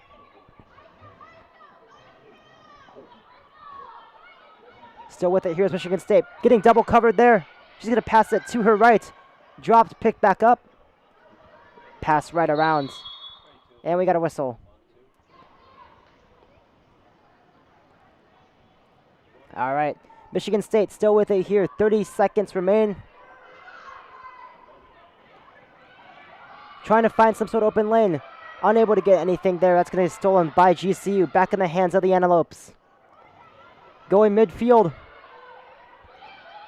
Still with it, here's Michigan State. Getting double covered there. She's gonna pass it to her right. Dropped, picked back up. Pass right around. And we got a whistle. All right, Michigan State still with it here. 30 seconds remain. Trying to find some sort of open lane. Unable to get anything there. That's going to be stolen by GCU. Back in the hands of the Antelopes. Going midfield.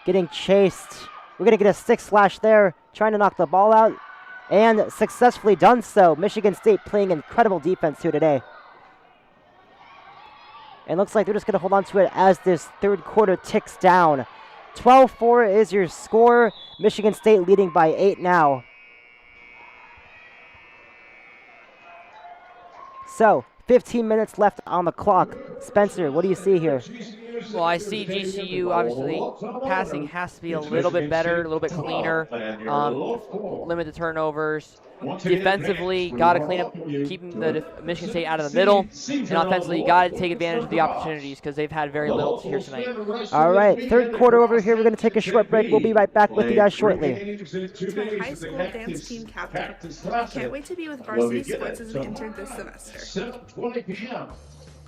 Getting chased. We're going to get a stick slash there. Trying to knock the ball out. And successfully done so. Michigan State playing incredible defense here today. And looks like they're just going to hold on to it as this third quarter ticks down. 12-4 is your score. Michigan State leading by 8 now. So, 15 minutes left on the clock. Spencer, what do you see here? Well, I see GCU, obviously, passing has to be a little bit better, a little bit cleaner, limit the turnovers. Defensively, got to clean up, keeping the Michigan State out of the middle. And offensively, you got to take advantage of the opportunities because they've had very little here tonight. All right, third quarter over here. We're going to take a short break. We'll be right back with you guys shortly. To my high school dance team captain. I can't wait to be with varsity sports as an intern this semester. 7:20 p.m.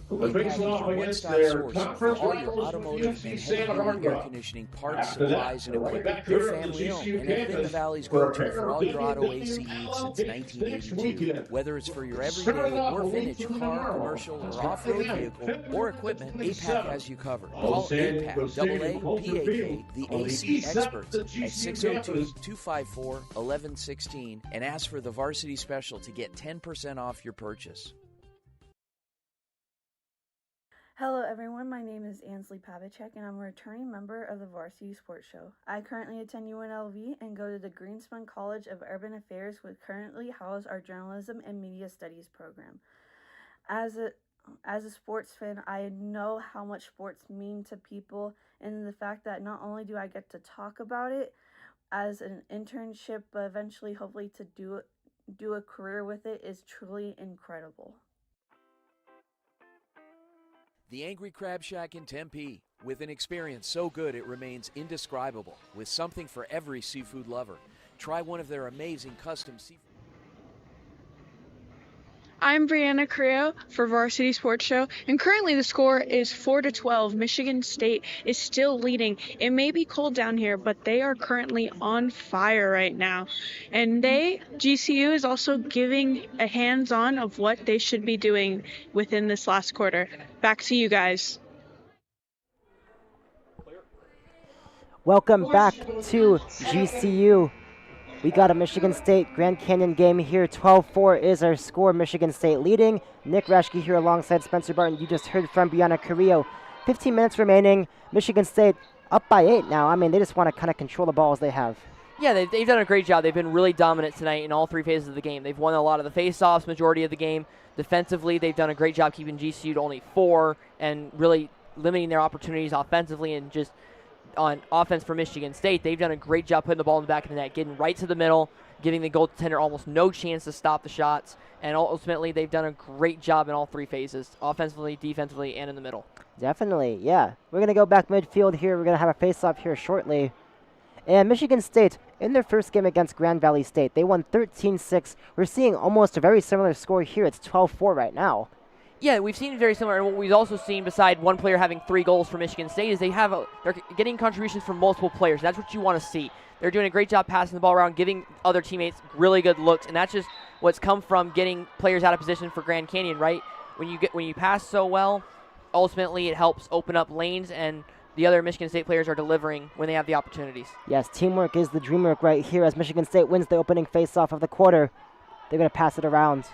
We have your one-stop source for all your automotive and heavy-duty air conditioning parts, supplies, and equipment. They're family-owned and have been the Valley's go-to for all your auto AC needs since 1982. Whether it's for your everyday or vintage car, commercial, or off-road vehicle or equipment, APAC has you covered. Call APAC, AA-PAK, the AC experts, at 602-254-1116 and ask for the Varsity Special to get 10% off your purchase. Hello everyone, my name is Ansley Pavicek and I'm a returning member of the Varsity Sports Show. I currently attend UNLV and go to the Greenspan College of Urban Affairs, which currently house our Journalism and Media Studies program. As a sports fan, I know how much sports mean to people, and the fact that not only do I get to talk about it as an internship, but eventually hopefully to do a career with it is truly incredible. The Angry Crab Shack in Tempe, with an experience so good it remains indescribable, with something for every seafood lover. Try one of their amazing custom seafood. I'm Brianna Creo for Varsity Sports Show, and currently the score is 4-12. Michigan State is still leading. It may be cold down here, but they are currently on fire right now. And GCU is also giving a hands-on of what they should be doing within this last quarter. Back to you guys. Welcome back to GCU. We got a Michigan State Grand Canyon game here. 12-4 is our score. Michigan State leading. Nick Rashke here alongside Spencer Barton. You just heard from Brianna Carrillo. 15 minutes remaining. Michigan State up by 8 now. I mean, they just want to kind of control the ball as they have. Yeah, they've done a great job. They've been really dominant tonight in all 3 phases of the game. They've won a lot of the face-offs, majority of the game. Defensively, they've done a great job keeping GCU to only 4 and really limiting their opportunities offensively. And just on offense for Michigan State, they've done a great job putting the ball in the back of the net, getting right to the middle, giving the goaltender almost no chance to stop the shots. And ultimately, they've done a great job in all 3 phases, offensively, defensively, and in the middle. Definitely, yeah. We're going to go back midfield here. We're going to have a face-off here shortly. And Michigan State, in their first game against Grand Valley State, they won 13-6. We're seeing almost a very similar score here. It's 12-4 right now. Yeah, we've seen very similar, and what we've also seen, beside one player having 3 goals for Michigan State, is they're getting contributions from multiple players. That's what you want to see. They're doing a great job passing the ball around, giving other teammates really good looks, and that's just what's come from getting players out of position for Grand Canyon, right? When you pass so well, ultimately it helps open up lanes, and the other Michigan State players are delivering when they have the opportunities. Yes, teamwork is the dream work right here as Michigan State wins the opening face-off of the quarter. They're going to pass it around.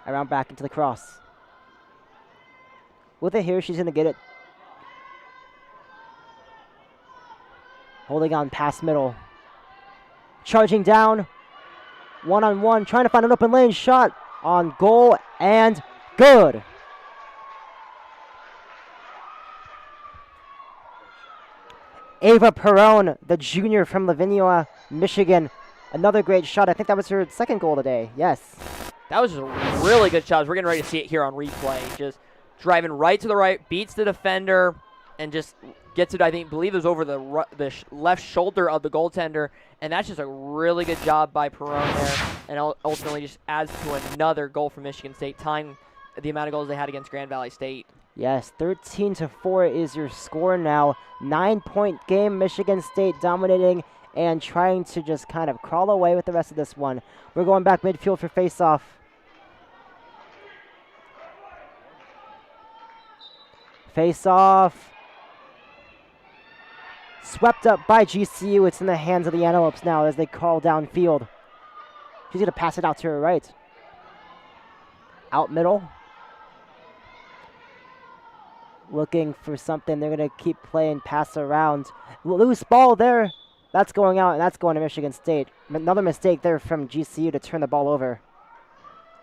Around back into the cross. With it here, she's going to get it. Holding on past middle. Charging down. One-on-one, trying to find an open lane shot on goal, and good. Ava Perone, the junior from Lavinia, Michigan. Another great shot. I think that was her second goal today. Yes. That was just a really good shot. We're getting ready to see it here on replay. Just driving right to the right, beats the defender, and just gets it, believe it was over the left shoulder of the goaltender. And that's just a really good job by Perone there. And ultimately just adds to another goal for Michigan State, tying the amount of goals they had against Grand Valley State. Yes, 13-4 is your score now. 9-point game, Michigan State dominating and trying to just kind of crawl away with the rest of this one. We're going back midfield for face-off. Face-off. Swept up by GCU. It's in the hands of the Antelopes now as they crawl downfield. She's going to pass it out to her right. Out middle. Looking for something. They're going to keep playing, pass around. Loose ball there. That's going out, and that's going to Michigan State. Another mistake there from GCU to turn the ball over.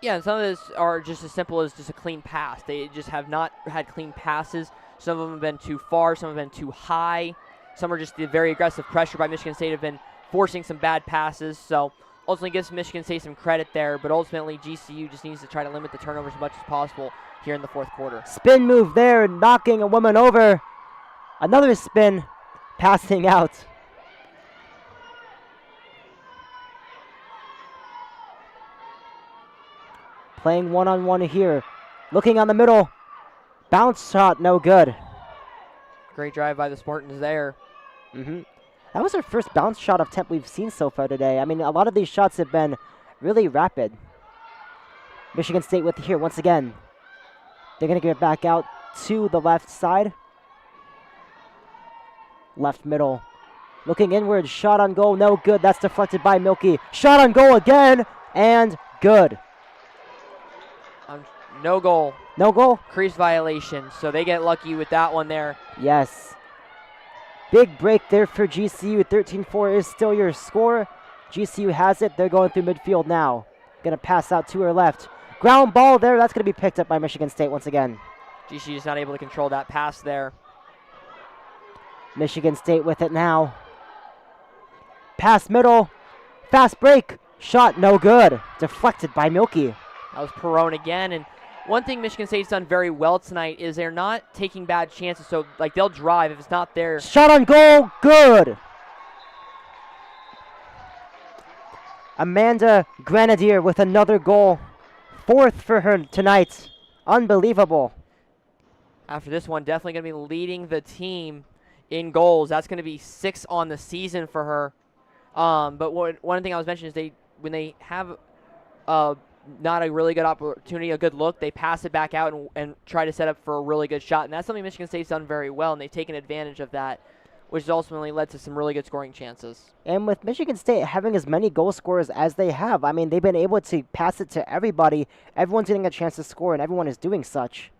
Yeah, and some of this are just as simple as just a clean pass. They just have not had clean passes. Some of them have been too far. Some have been too high. Some are just the very aggressive pressure by Michigan State have been forcing some bad passes. So ultimately gives Michigan State some credit there, but ultimately GCU just needs to try to limit the turnovers as much as possible here in the fourth quarter. Spin move there, knocking a woman over. Another spin, passing out. Playing one-on-one here. Looking on the middle. Bounce shot, no good. Great drive by the Spartans there. That was our first bounce shot of temp we've seen so far today. I mean, a lot of these shots have been really rapid. Michigan State with it here once again. They're going to give it back out to the left side. Left middle. Looking inward, shot on goal, no good. That's deflected by Milky. Shot on goal again, and good. No goal. No goal? Crease violation, so they get lucky with that one there. Yes. Big break there for GCU. 13-4 is still your score. GCU has it. They're going through midfield now. Going to pass out to her left. Ground ball there. That's going to be picked up by Michigan State once again. GCU is not able to control that pass there. Michigan State with it now. Pass middle. Fast break. Shot no good. Deflected by Milky. That was Perone again, and one thing Michigan State's done very well tonight is they're not taking bad chances. So, like, they'll drive. If it's not there. Shot on goal. Good. Amanda Grenadier with another goal. 4th for her tonight. Unbelievable. After this one, definitely going to be leading the team in goals. That's going to be 6 on the season for her. But one thing I was mentioning is when they have not a really good opportunity, a good look, they pass it back out and try to set up for a really good shot. And that's something Michigan State's done very well, and they've taken advantage of that, which has ultimately led to some really good scoring chances. And with Michigan State having as many goal scorers as they have, I mean, they've been able to pass it to everybody. Everyone's getting a chance to score, and everyone is doing such.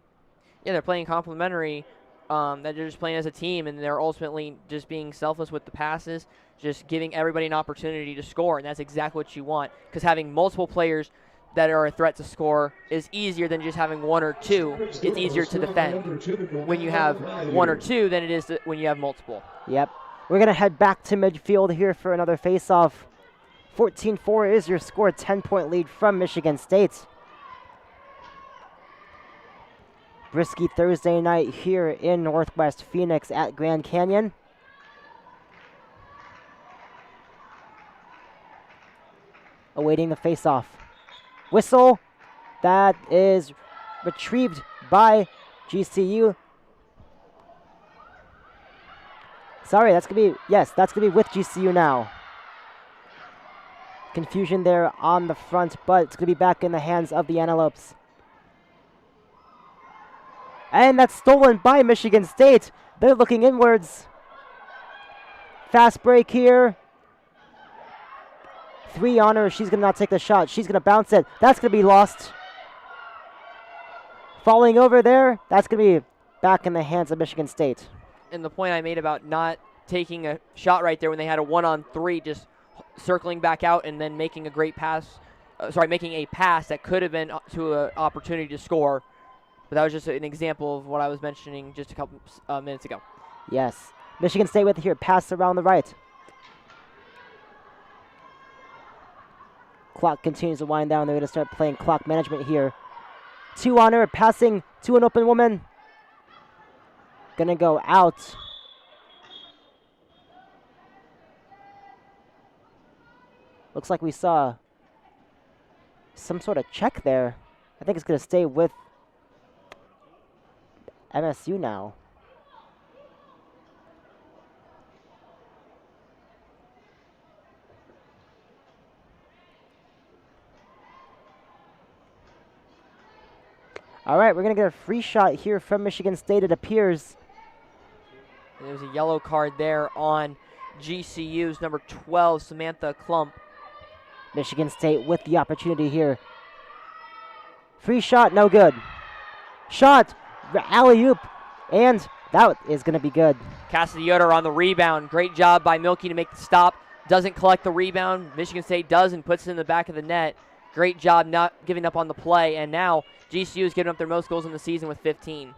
Yeah, they're playing complementary. That they're just playing as a team, and they're ultimately just being selfless with the passes, just giving everybody an opportunity to score, and that's exactly what you want. Because having multiple players that are a threat to score is easier than just having 1 or 2. It's easier to defend when you have 1 or 2 than it is when you have multiple. Yep. We're going to head back to midfield here for another face-off. 14-4 is your score, 10-point lead from Michigan State. Brisky Thursday night here in Northwest Phoenix at Grand Canyon. Awaiting the face-off. Whistle. That is retrieved by GCU. Sorry, that's going to be, yes, that's going to be with GCU now. Confusion there on the front, but it's going to be back in the hands of the Antelopes. And that's stolen by Michigan State. They're looking inwards. Fast break here. 3 on her. She's going to not take the shot. She's going to bounce it. That's going to be lost. Falling over there. That's going to be back in the hands of Michigan State. And the point I made about not taking a shot right there when they had a 1-on-3, just circling back out and then making a great pass. Making a pass that could have been to an opportunity to score. But that was just an example of what I was mentioning just a couple minutes ago. Yes. Michigan State with it here. Pass around the right. Clock continues to wind down. They're going to start playing clock management here. 2 on her. Passing to an open woman. Going to go out. Looks like we saw some sort of check there. I think it's going to stay with MSU now. All right, we're going to get a free shot here from Michigan State, it appears. There's a yellow card there on GCU's number 12, Samantha Klump. Michigan State with the opportunity here. Free shot, no good. Shot, alley-oop, and that is going to be good. Cassidy Yoder on the rebound. Great job by Milky to make the stop. Doesn't collect the rebound. Michigan State does and puts it in the back of the net. Great job not giving up on the play. And now GCU is giving up their most goals in the season with 15.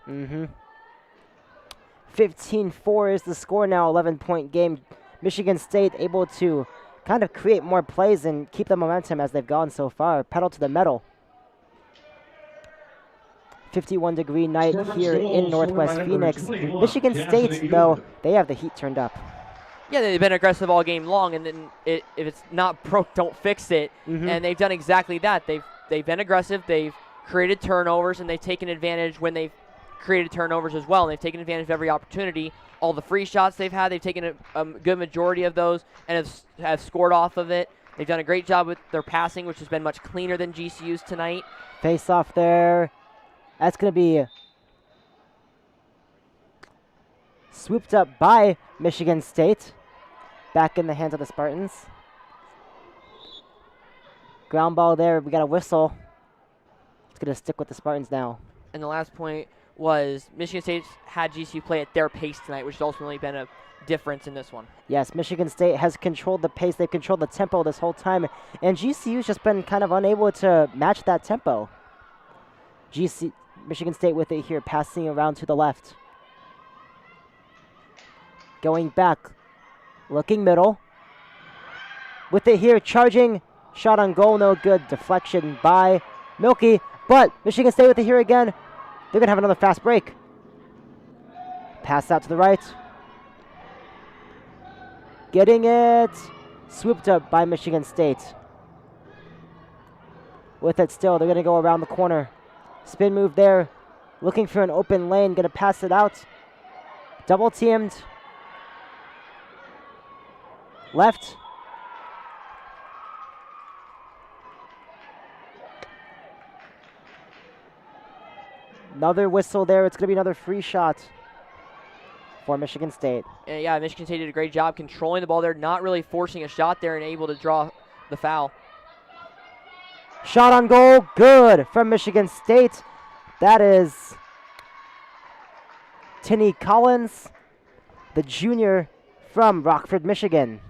15-4 is the score now, 11-point game. Michigan State able to kind of create more plays and keep the momentum as they've gone so far. Pedal to the metal. 51-degree night here in Northwest Phoenix. Michigan State, though, they have the heat turned up. Yeah, they've been aggressive all game long, and then if it's not broke, don't fix it. And they've done exactly that. They've been aggressive. They've created turnovers, and they've taken advantage when they've created turnovers as well. And they've taken advantage of every opportunity. All the free shots they've had, they've taken a good majority of those and have scored off of it. They've done a great job with their passing, which has been much cleaner than GCU's tonight. Face off there. That's going to be swooped up by Michigan State. Back in the hands of the Spartans. Ground ball there. We got a whistle. It's going to stick with the Spartans now. And the last point was Michigan State had GCU play at their pace tonight, which has ultimately been a difference in this one. Yes, Michigan State has controlled the pace. They've controlled the tempo this whole time. And GCU's just been kind of unable to match that tempo. Michigan State with it here, passing around to the left. Going back. Looking middle. With it here, charging. Shot on goal, no good. Deflection by Milky. But Michigan State with it here again. They're going to have another fast break. Pass out to the right. Getting it swooped up by Michigan State. With it still, they're going to go around the corner. Spin move there. Looking for an open lane. Going to pass it out. Double teamed. Left. Another whistle there. It's going to be another free shot for Michigan State. Yeah, Michigan State did a great job controlling the ball there, not really forcing a shot there and able to draw the foul. Shot on goal, good from Michigan State. That is Tinney Collins, the junior from Rockford, Michigan.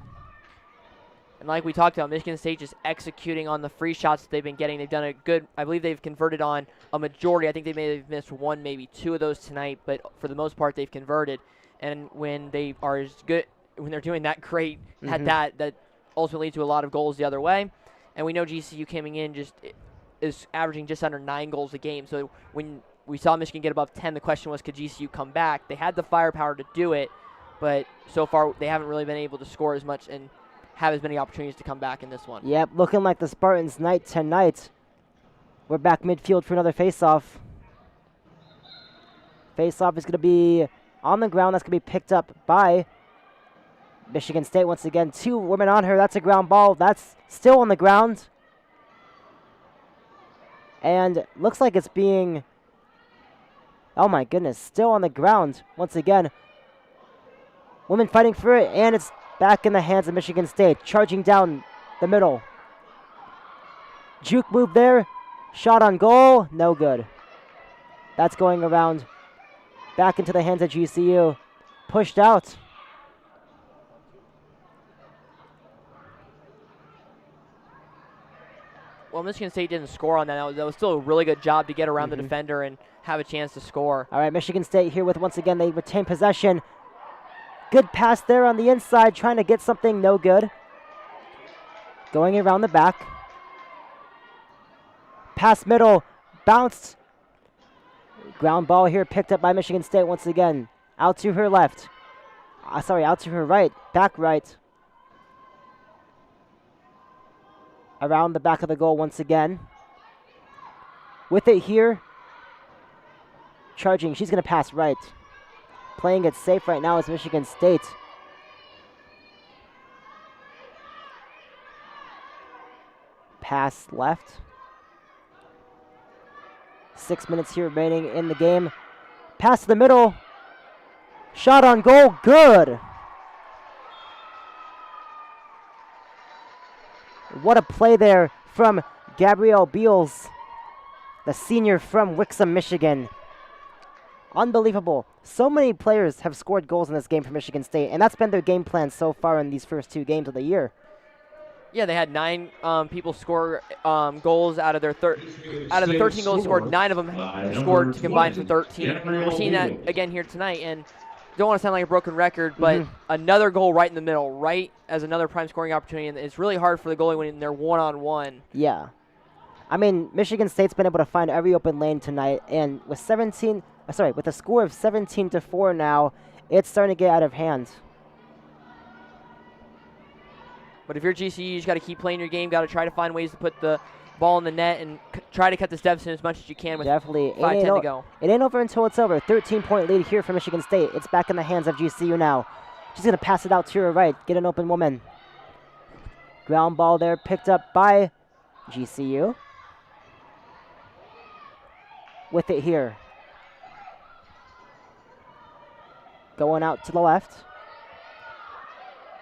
And like we talked about, Michigan State just executing on the free shots that they've been getting. They've done a good, I believe they've converted on a majority. I think they may have missed one, maybe two of those tonight, but for the most part, they've converted. And when they are as good, when they're doing that great at that ultimately leads to a lot of goals the other way. And we know GCU coming in just is averaging just under 9 goals a game. So when we saw Michigan get above 10, the question was, could GCU come back? They had the firepower to do it, but so far they haven't really been able to score as much and have as many opportunities to come back in this one. Yep, looking like the Spartans night tonight. We're back midfield for another face-off. Face-off is going to be on the ground. That's going to be picked up by Michigan State once again. 2 women on her. That's a ground ball. That's still on the ground. And looks like it's being... Oh my goodness, still on the ground once again. Women fighting for it, and it's back in the hands of Michigan State. Charging down the middle. Juke move there. Shot on goal. No good. That's going around. Back into the hands of GCU. Pushed out. Well, Michigan State didn't score on that. That was still a really good job to get around the defender and have a chance to score. All right, Michigan State here with, once again, they retain possession. Good pass there on the inside, trying to get something, no good. Going around the back. Pass middle, bounced. Ground ball here picked up by Michigan State once again. Out to her left. Out to her right, back right. Around the back of the goal once again. With it here. Charging, she's going to pass right. Playing it safe right now is Michigan State. Pass left. 6 minutes here remaining in the game. Pass to the middle. Shot on goal, good. What a play there from Gabrielle Beals, the senior from Wixom, Michigan. Unbelievable. So many players have scored goals in this game for Michigan State, and that's been their game plan so far in these first 2 games of the year. Yeah, they had 9 people score goals out of their out of the 13 goals scored. 9 of them scored to combine for 13. We're seeing that again here tonight, and don't want to sound like a broken record, but another goal right in the middle, right as another prime scoring opportunity, and it's really hard for the goalie when they're one-on-one. Yeah. I mean, Michigan State's been able to find every open lane tonight, and with with a score of 17-4 now, it's starting to get out of hand. But if you're GCU, you just got to keep playing your game, got to try to find ways to put the ball in the net and try to cut this deficit as much as you can with 5:10 to go. It ain't over until it's over. 13-point lead here for Michigan State. It's back in the hands of GCU now. She's going to pass it out to her right, get an open woman. Ground ball there picked up by GCU. With it here. Going out to the left.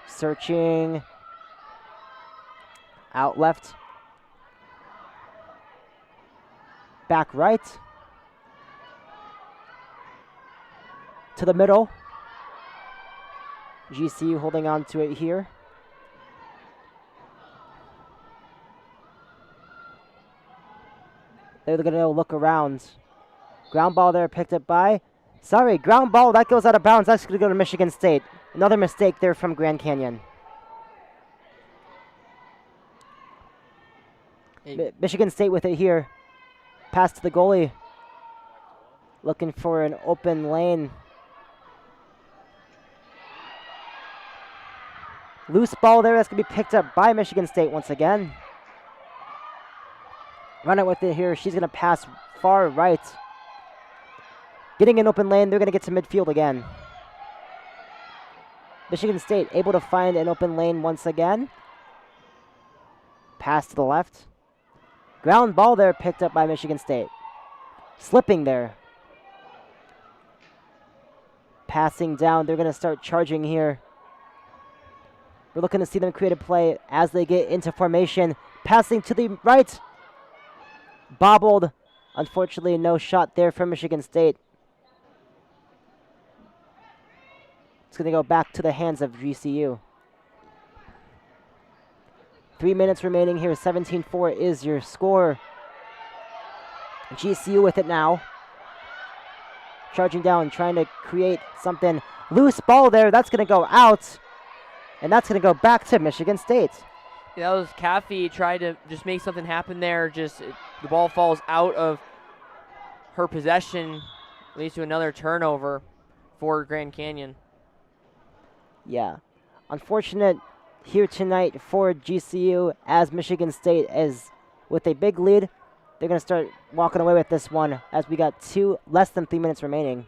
Searching. Out left. Back right. To the middle. GCU holding on to it here. They're going to look around. Ground ball there picked up by... ground ball, that goes out of bounds. That's going to go to Michigan State. Another mistake there from Grand Canyon. Michigan State with it here. Pass to the goalie. Looking for an open lane. Loose ball there. That's going to be picked up by Michigan State once again. Running with it here. She's going to pass far right. Getting an open lane. They're going to get to midfield again. Michigan State able to find an open lane once again. Pass to the left. Ground ball there picked up by Michigan State. Slipping there. Passing down. They're going to start charging here. We're looking to see them create a play as they get into formation. Passing to the right. Bobbled. Unfortunately, no shot there from Michigan State. It's going to go back to the hands of GCU. 3 minutes remaining here. 17-4 is your score. GCU with it now. Charging down, trying to create something. Loose ball there. That's going to go out. And that's going to go back to Michigan State. Yeah, that was Caffey tried to just make something happen there. The ball falls out of her possession, leads to another turnover for Grand Canyon. Yeah. Unfortunate here tonight for GCU as Michigan State is with a big lead. They're going to start walking away with this one as we got less than 3 minutes remaining.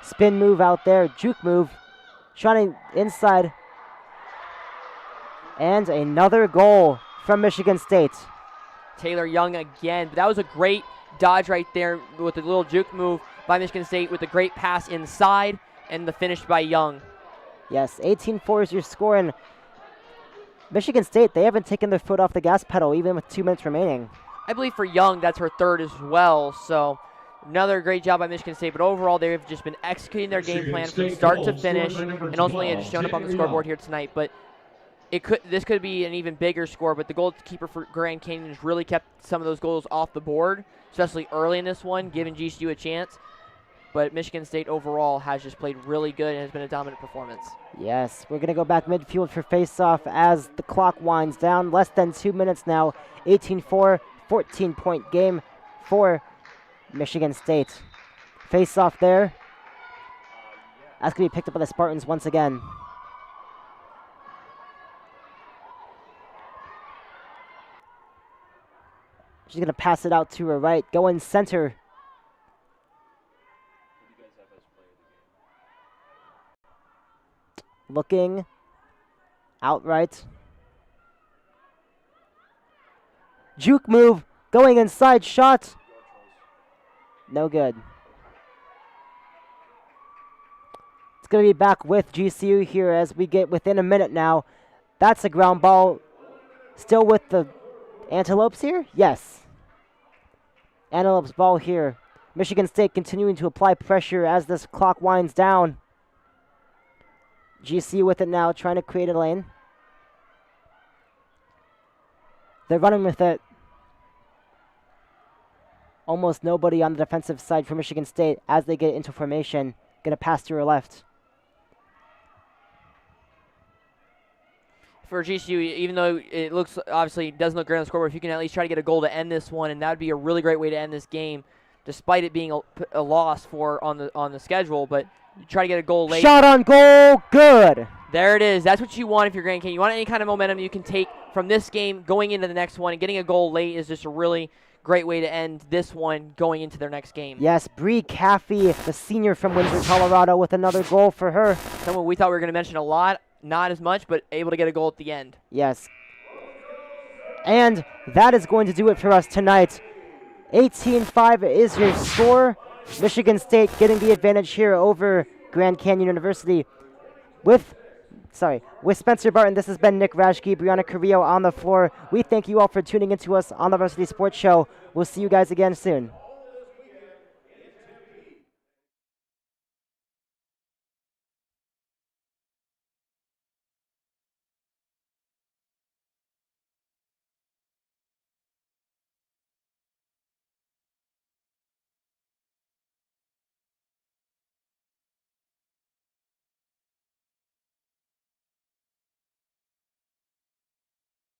Spin move out there. Juke move. Shining inside. And another goal from Michigan State. Taylor Young again. But that was a great dodge right there with the little juke move by Michigan State with a great pass inside and the finish by Young. Yes, 18-4 is your score. And Michigan State, they haven't taken their foot off the gas pedal even with 2 minutes remaining. I believe for Young, that's her third as well. So another great job by Michigan State, but overall they've just been executing their game plan from start to finish, and ultimately it's shown up on the scoreboard here tonight. But this could be an even bigger score, but the goalkeeper for Grand Canyon has really kept some of those goals off the board, especially early in this one, giving GCU a chance. But Michigan State overall has just played really good and has been a dominant performance. Yes, we're going to go back midfield for face-off as the clock winds down. Less than 2 minutes now. 18-4, 14-point game for Michigan State. Face-off there. That's going to be picked up by the Spartans once again. She's going to pass it out to her right. Going center. Looking outright. Juke move. Going inside. Shot. No good. It's going to be back with GCU here as we get within a minute now. That's a ground ball. Still with the Antelopes here? Yes. Antelopes ball here. Michigan State continuing to apply pressure as this clock winds down. GCU with it now, trying to create a lane. They're running with it. Almost nobody on the defensive side for Michigan State as they get into formation. Going to pass to her left. For GCU, even though it looks obviously doesn't look great on the scoreboard, if you can at least try to get a goal to end this one, and that would be a really great way to end this game, despite it being a loss on the schedule. But you try to get a goal late. Shot on goal, good. There it is. That's what you want if you're Grand Canyon. You want any kind of momentum you can take from this game going into the next one, and getting a goal late is just a really great way to end this one going into their next game. Yes, Bree Caffey, the senior from Windsor, Colorado, with another goal for her. Someone we thought we were going to mention a lot, not as much, but able to get a goal at the end. Yes. And that is going to do it for us tonight. 18-5 is your score. Michigan State getting the advantage here over Grand Canyon University. With Spencer Barton, this has been Nick Rashke, Brianna Carrillo on the floor. We thank you all for tuning into us on the Varsity Sports Show. We'll see you guys again soon.